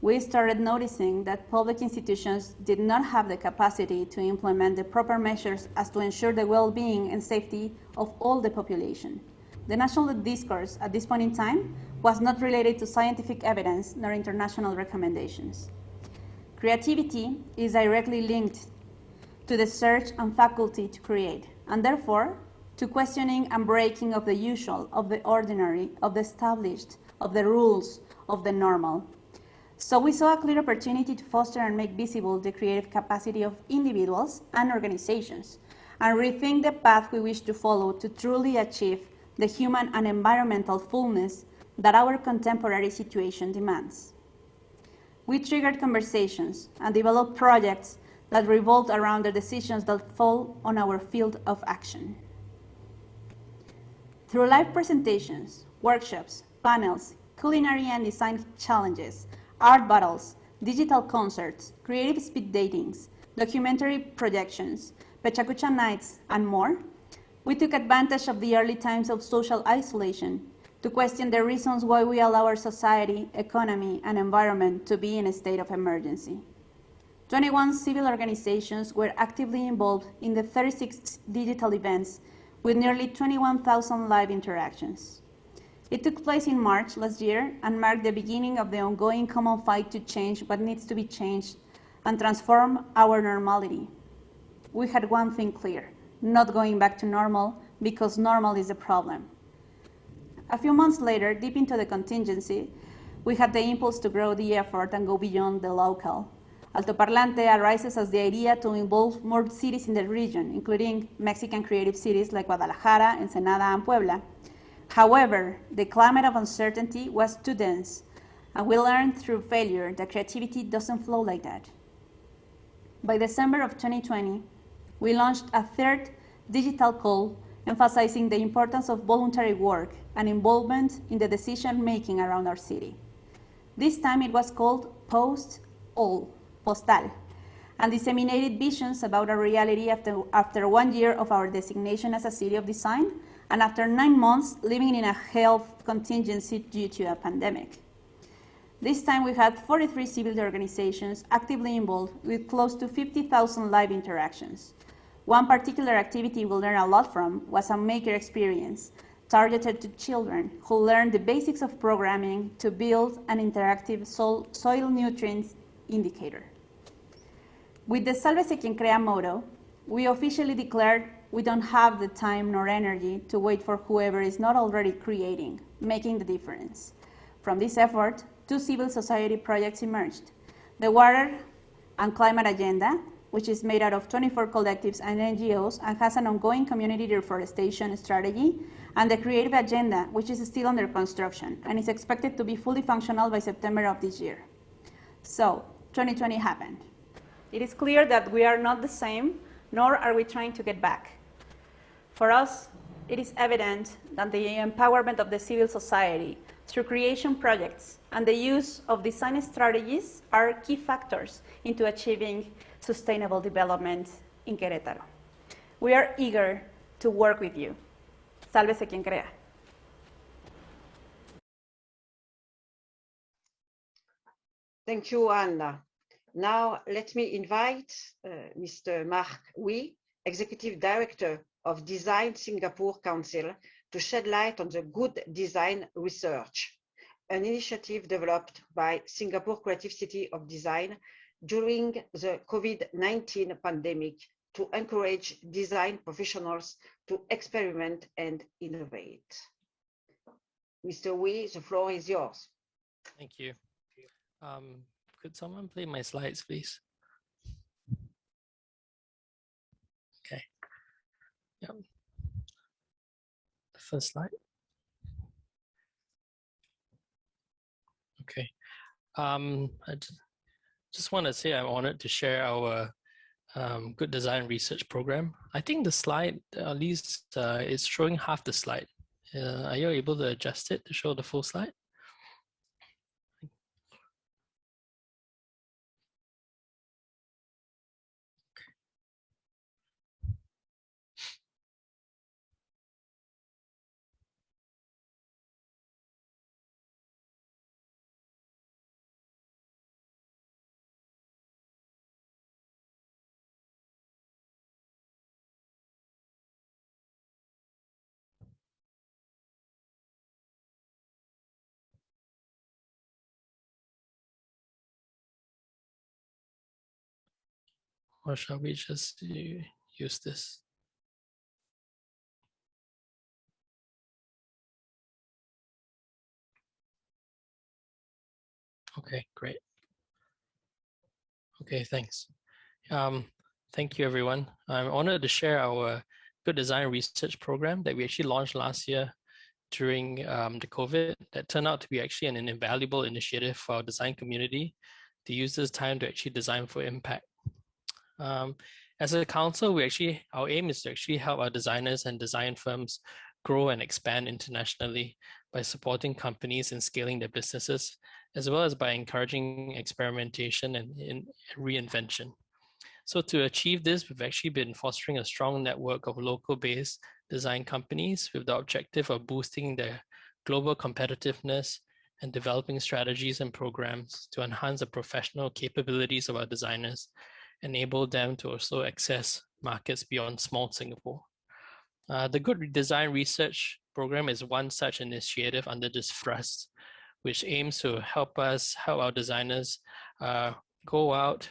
we started noticing that public institutions did not have the capacity to implement the proper measures as to ensure the well-being and safety of all the population. The national discourse at this point in time was not related to scientific evidence nor international recommendations. Creativity is directly linked to the search and faculty to create, and therefore to questioning and breaking of the usual, of the ordinary, of the established, of the rules, of the normal. So we saw a clear opportunity to foster and make visible the creative capacity of individuals and organizations, and rethink the path we wish to follow to truly achieve the human and environmental fullness that our contemporary situation demands. We triggered conversations and developed projects that revolved around the decisions that fall on our field of action. Through live presentations, workshops, panels, culinary and design challenges, art battles, digital concerts, creative speed datings, documentary projections, Pechacucha nights, and more, we took advantage of the early times of social isolation to question the reasons why we allow our society, economy, and environment to be in a state of emergency. 21 civil organizations were actively involved in the 36 digital events with nearly 21,000 live interactions. It took place in March last year and marked the beginning of the ongoing common fight to change what needs to be changed and transform our normality. We had one thing clear: not going back to normal, because normal is the problem. A few months later, deep into the contingency, we had the impulse to grow the effort and go beyond the local. Altoparlante arises as the idea to involve more cities in the region, including Mexican creative cities like Guadalajara, Ensenada, and Puebla. However, the climate of uncertainty was too dense, and we learned through failure that creativity doesn't flow like that. By December of 2020, we launched a third digital call emphasizing the importance of voluntary work and involvement in the decision-making around our city. This time it was called Postal, and disseminated visions about our reality after 1 year of our designation as a city of design, and after 9 months living in a health contingency due to a pandemic. This time we had 43 civil organizations actively involved with close to 50,000 live interactions. One particular activity we learned a lot from was a maker experience targeted to children who learned the basics of programming to build an interactive soil nutrients indicator. With the Sálvese quien crea motto, we officially declared we don't have the time nor energy to wait for whoever is not already creating, making the difference. From this effort, 2 civil society projects emerged: the Water and Climate Agenda, which is made out of 24 collectives and NGOs and has an ongoing community reforestation strategy, and the Creative Agenda, which is still under construction and is expected to be fully functional by September of this year. So, 2020 happened. It is clear that we are not the same, nor are we trying to get back. For us, it is evident that the empowerment of the civil society through creation projects and the use of design strategies are key factors into achieving sustainable development in Querétaro. We are eager to work with you. Sálvese quien crea. Thank you, Anna. Now, let me invite Mr. Marc Huy, Executive Director of Design Singapore Council, to shed light on the Good Design Research, an initiative developed by Singapore Creative City of Design during the COVID-19 pandemic to encourage design professionals to experiment and innovate. Mr. Huy, the floor is yours. Thank you. Could someone play my slides, please? Okay. Yep. The first slide. Okay. I just want to say I'm honored to share our Good Design Research Program. I think the slide, at least, is showing half the slide. Are you able to adjust it to show the full slide? Or shall we just use this? Okay, great. Okay, thanks. Thank you, everyone. I'm honored to share our Good Design Research program that we actually launched last year during the COVID that turned out to be actually an invaluable initiative for our design community to use this time to actually design for impact. As a council, our aim is to actually help our designers and design firms grow and expand internationally by supporting companies in scaling their businesses, as well as by encouraging experimentation and reinvention. So to achieve this, we've actually been fostering a strong network of local-based design companies with the objective of boosting their global competitiveness and developing strategies and programs to enhance the professional capabilities of our designers, enable them to also access markets beyond small Singapore. The Good Design Research program is one such initiative under this thrust, which aims to help our designers go out,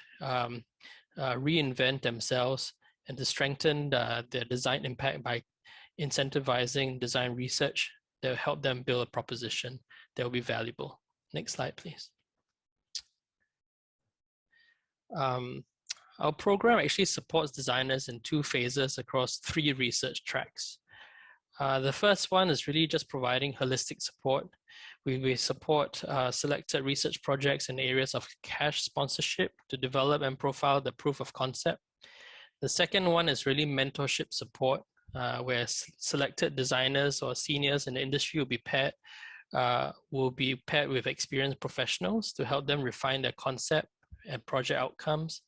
reinvent themselves, and to strengthen their design impact by incentivizing design research that will help them build a proposition that will be valuable. Next slide, please. Our program actually supports designers in 2 phases across 3 research tracks. The first one is really just providing holistic support. We support selected research projects in areas of cash sponsorship to develop and profile the proof of concept. The second one is really mentorship support, where selected designers or seniors in the industry will be paired with experienced professionals to help them refine their concept and project outcomes.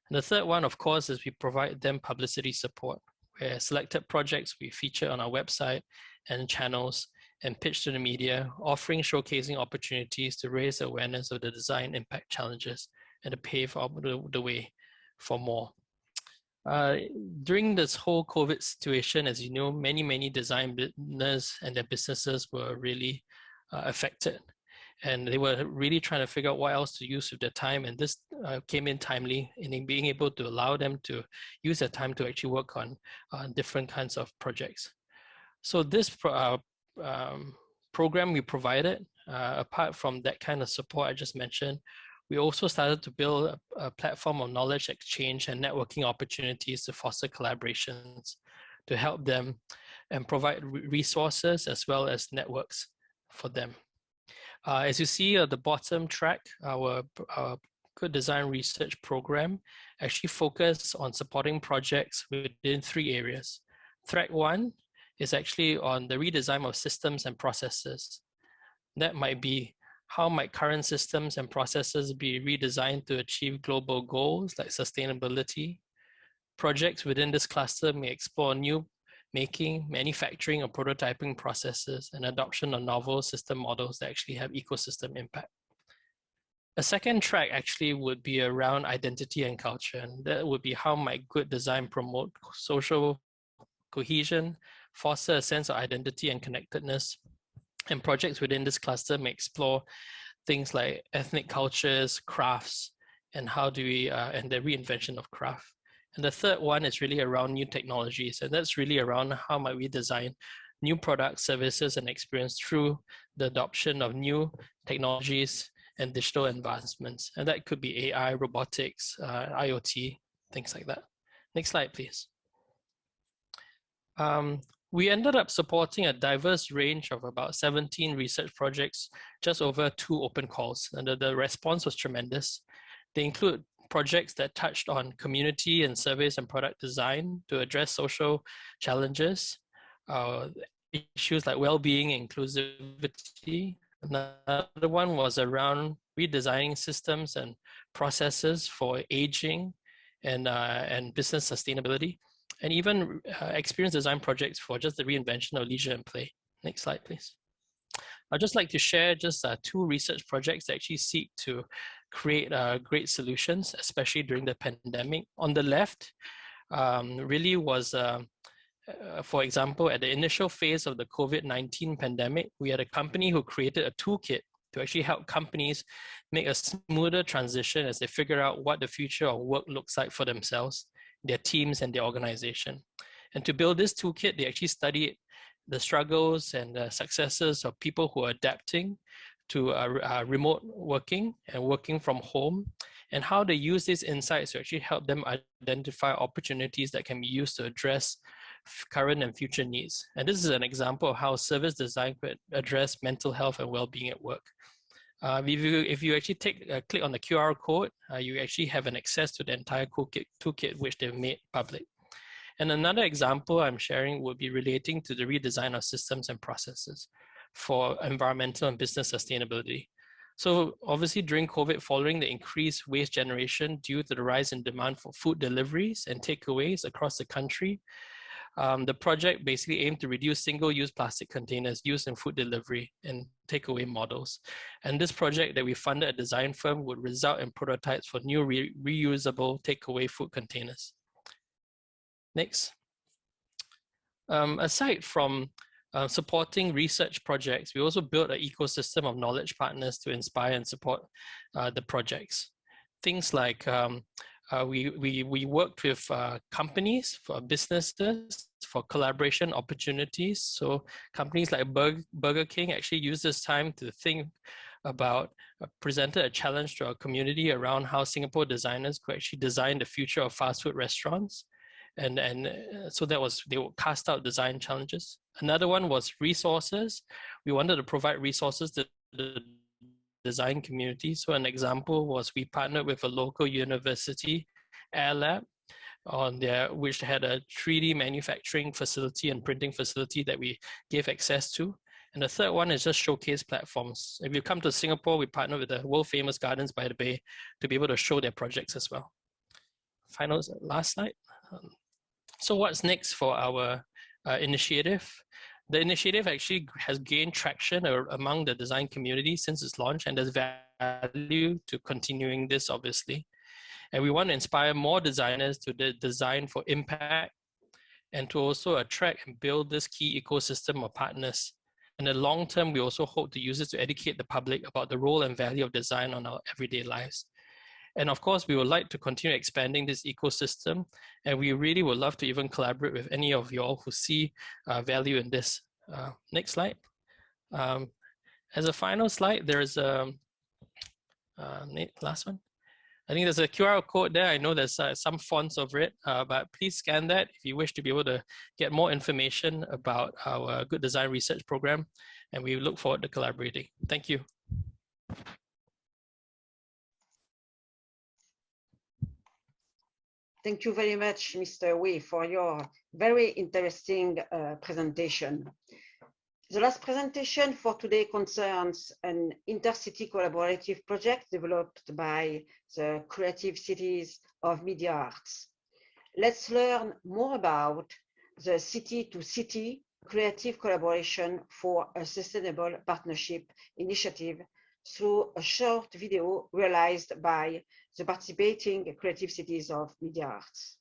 And the third one, of course, is we provide them publicity support, where selected projects we feature on our website and channels and pitch to the media, offering showcasing opportunities to raise awareness of the design impact challenges and to pave the way for more. During this whole COVID situation, as you know, many designers and their businesses were really affected. And they were really trying to figure out what else to use with their time. And this came in timely in being able to allow them to use their time to actually work on different kinds of projects. So this program we provided, apart from that kind of support I just mentioned, we also started to build a platform of knowledge exchange and networking opportunities to foster collaborations to help them and provide resources as well as networks for them. As you see at the bottom track, our Good Design Research program actually focused on supporting projects within 3 areas. Track 1 is actually on the redesign of systems and processes. That might be how might current systems and processes be redesigned to achieve global goals like sustainability. Projects within this cluster may explore new making, manufacturing, or prototyping processes and adoption of novel system models that actually have ecosystem impact. A second track actually would be around identity and culture, and that would be how might good design promote social cohesion, foster a sense of identity and connectedness, and projects within this cluster may explore things like ethnic cultures, crafts, and how do we, and the reinvention of craft. And the third one is really around new technologies, and that's really around how might we design new products, services, and experience through the adoption of new technologies and digital advancements. And that could be AI, robotics, IoT, things like that. Next slide, please. We ended up supporting a diverse range of about 17 research projects, just over 2 open calls, and the response was tremendous. They include projects that touched on community and surveys and product design to address social challenges, issues like well-being and inclusivity. Another one was around redesigning systems and processes for aging and business sustainability, and even experience design projects for just the reinvention of leisure and play. Next slide, please. I'd just like to share just 2 research projects that actually seek to create great solutions, especially during the pandemic. On the left, really was, for example, at the initial phase of the COVID-19 pandemic, we had a company who created a toolkit to actually help companies make a smoother transition as they figure out what the future of work looks like for themselves, their teams, and their organization. And to build this toolkit, they actually studied the struggles and the successes of people who are adapting to remote working and working from home, and how they use these insights to actually help them identify opportunities that can be used to address current and future needs. And this is an example of how service design could address mental health and well-being at work. If you actually click on the QR code, you actually have an access to the entire toolkit which they've made public. And another example I'm sharing would be relating to the redesign of systems and processes for environmental and business sustainability. So obviously during COVID, following the increased waste generation due to the rise in demand for food deliveries and takeaways across the country, the project basically aimed to reduce single-use plastic containers used in food delivery and takeaway models. And this project that we funded a design firm would result in prototypes for new reusable takeaway food containers. Next. Aside from supporting research projects, we also built an ecosystem of knowledge partners to inspire and support the projects. Things like we worked with companies, for businesses, for collaboration opportunities. So companies like Burger King actually used this time to think about, presented a challenge to our community around how Singapore designers could actually design the future of fast food restaurants. And so that was, they would cast out design challenges. Another one was resources. We wanted to provide resources to the design community. So an example was we partnered with a local university, Air Lab, which had a 3D manufacturing facility and printing facility that we gave access to. And the third one is just showcase platforms. If you come to Singapore, we partner with the world famous Gardens by the Bay to be able to show their projects as well. Last slide. So what's next for our initiative? The initiative actually has gained traction among the design community since its launch, and there's value to continuing this, obviously. And we want to inspire more designers to design for impact and to also attract and build this key ecosystem of partners. In the long term, we also hope to use it to educate the public about the role and value of design on our everyday lives. And of course, we would like to continue expanding this ecosystem, and we really would love to even collaborate with any of you all who see value in this. Next slide. As a final slide, there's a, last one. I think there's a QR code there. I know there's some fonts over it, but please scan that if you wish to be able to get more information about our Good Design Research Program, and we look forward to collaborating. Thank you. Thank you very much, Mr. Wei, for your very interesting presentation. The last presentation for today concerns an intercity collaborative project developed by the Creative Cities of Media Arts. Let's learn more about the city-to-city creative collaboration for a sustainable partnership initiative through a short video realized by the participating Creative Cities of Media Arts.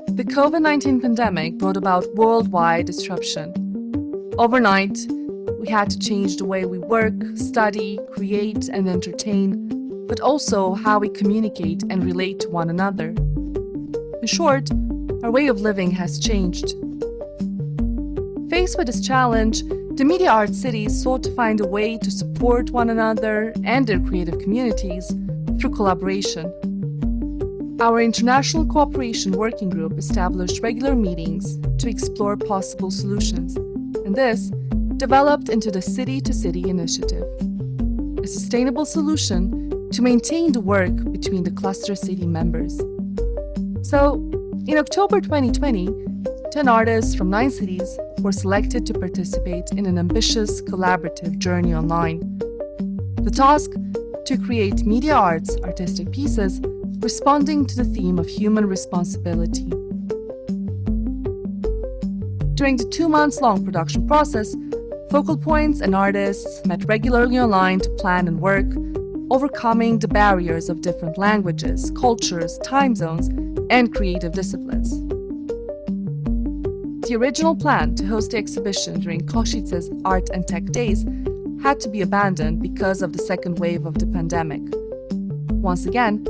The COVID-19 pandemic brought about worldwide disruption. Overnight, we had to change the way we work, study, create, and entertain, but also how we communicate and relate to one another. In short, our way of living has changed. Faced with this challenge, the Media Arts Cities sought to find a way to support one another and their creative communities through collaboration. Our International Cooperation Working Group established regular meetings to explore possible solutions, and this developed into the City-to-City initiative, a sustainable solution to maintain the work between the cluster city members. So, in October 2020, 10 artists from 9 cities were selected to participate in an ambitious collaborative journey online. The task: to create media arts artistic pieces responding to the theme of human responsibility. During the 2-month-long production process, focal points and artists met regularly online to plan and work, overcoming the barriers of different languages, cultures, time zones, and creative disciplines. The original plan to host the exhibition during Košice's Art and Tech Days had to be abandoned because of the second wave of the pandemic. Once again,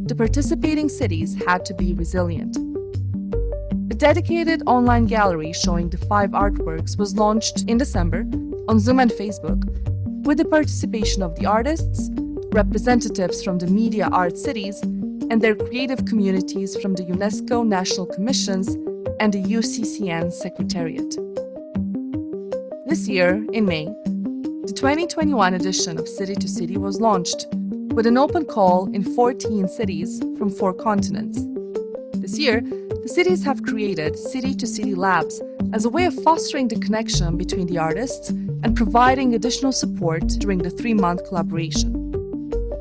the participating cities had to be resilient. A dedicated online gallery showing the 5 artworks was launched in December on Zoom and Facebook, with the participation of the artists, representatives from the media art cities, and their creative communities from the UNESCO National Commissions and the UCCN Secretariat. This year, in May, the 2021 edition of City to City was launched, with an open call in 14 cities from 4 continents. This year, the cities have created City to City Labs as a way of fostering the connection between the artists and providing additional support during the 3-month collaboration.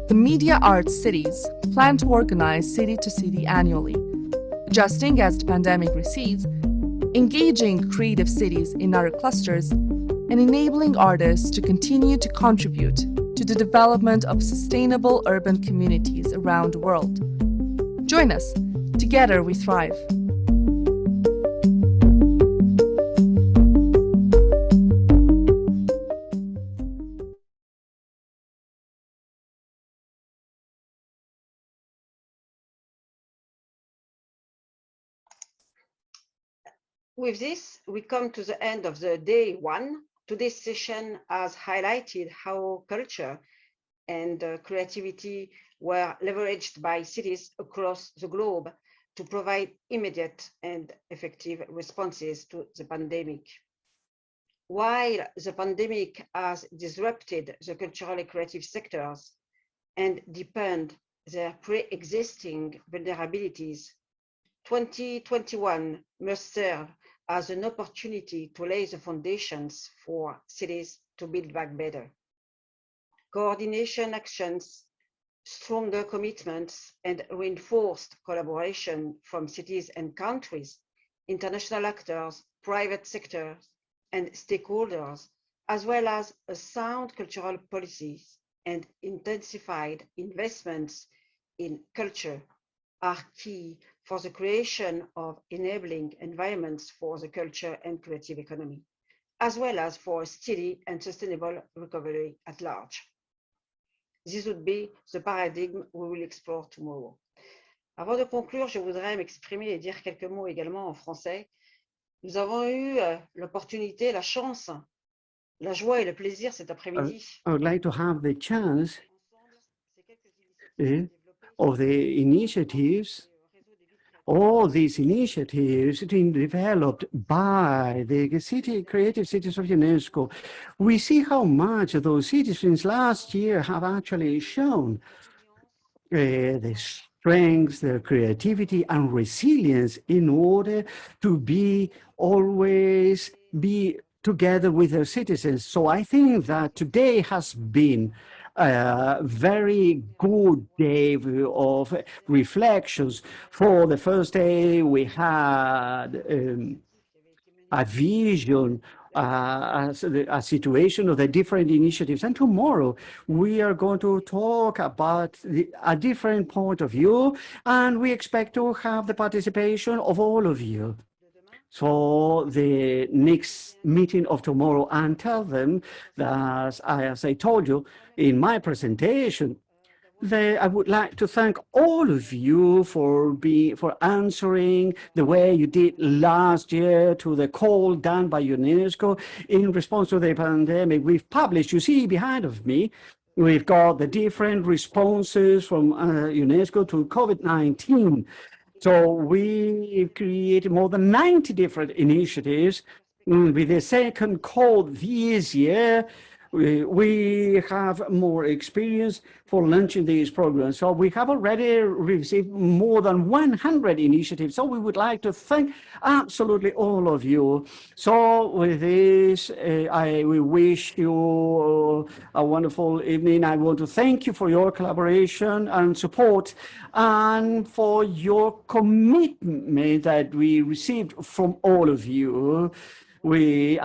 The media arts cities plan to organize City to City annually, adjusting as the pandemic recedes, engaging creative cities in other clusters, and enabling artists to continue to contribute to the development of sustainable urban communities around the world. Join us. Together we thrive. With this, we come to the end of the day 1. Today's session has highlighted how culture and creativity were leveraged by cities across the globe to provide immediate and effective responses to the pandemic. While the pandemic has disrupted the cultural and creative sectors and deepened their pre-existing vulnerabilities, 2021 must serve as an opportunity to lay the foundations for cities to build back better. Coordination actions, stronger commitments, and reinforced collaboration from cities and countries, international actors, private sectors, and stakeholders, as well as a sound cultural policies and intensified investments in culture are key for the creation of enabling environments for the culture and creative economy, as well as for a steady and sustainable recovery at large. This would be the paradigm we will explore tomorrow. Avant de conclure, je voudrais m'exprimer et dire quelques mots également en français. Nous avons eu l'opportunité, la chance, la joie et le plaisir cet après-midi. I would like to have the chance of the initiatives, all these initiatives being developed by the City Creative Cities of UNESCO. We see how much those cities since last year have actually shown the strength, their creativity and resilience in order to always be together with their citizens. So I think that today has been a very good day of reflections. For the first day, we had a vision, a situation of the different initiatives. And tomorrow, we are going to talk about a different point of view, and we expect to have the participation of all of you. So the next meeting of tomorrow, and tell them that, as I told you in my presentation, I would like to thank all of you for answering the way you did last year to the call done by UNESCO in response to the pandemic. We've published, you see behind of me, we've got the different responses from UNESCO to COVID-19. So we created more than 90 different initiatives. With the second call this year, we have more experience for launching these programs. So we have already received more than 100 initiatives. So we would like to thank absolutely all of you. So with this, we wish you a wonderful evening. I want to thank you for your collaboration and support and for your commitment that we received from all of you. We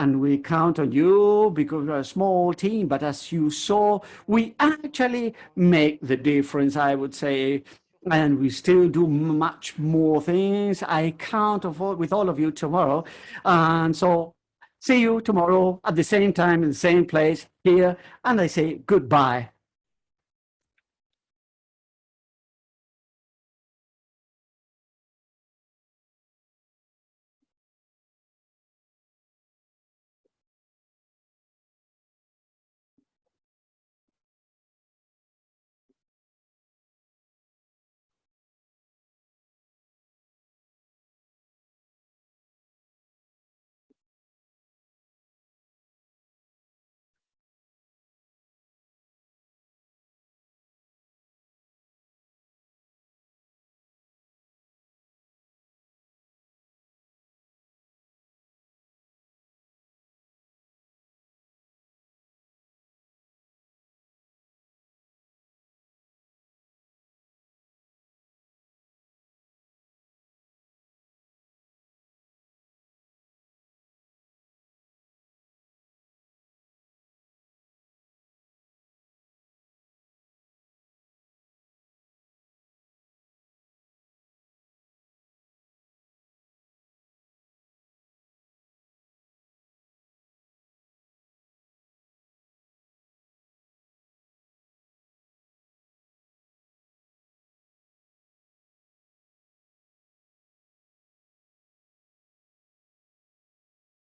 count on you because we're a small team, but as you saw, we actually make the difference, I would say, and we still do much more things. I count with all of you tomorrow, and so see you tomorrow at the same time in the same place. here and I say goodbye.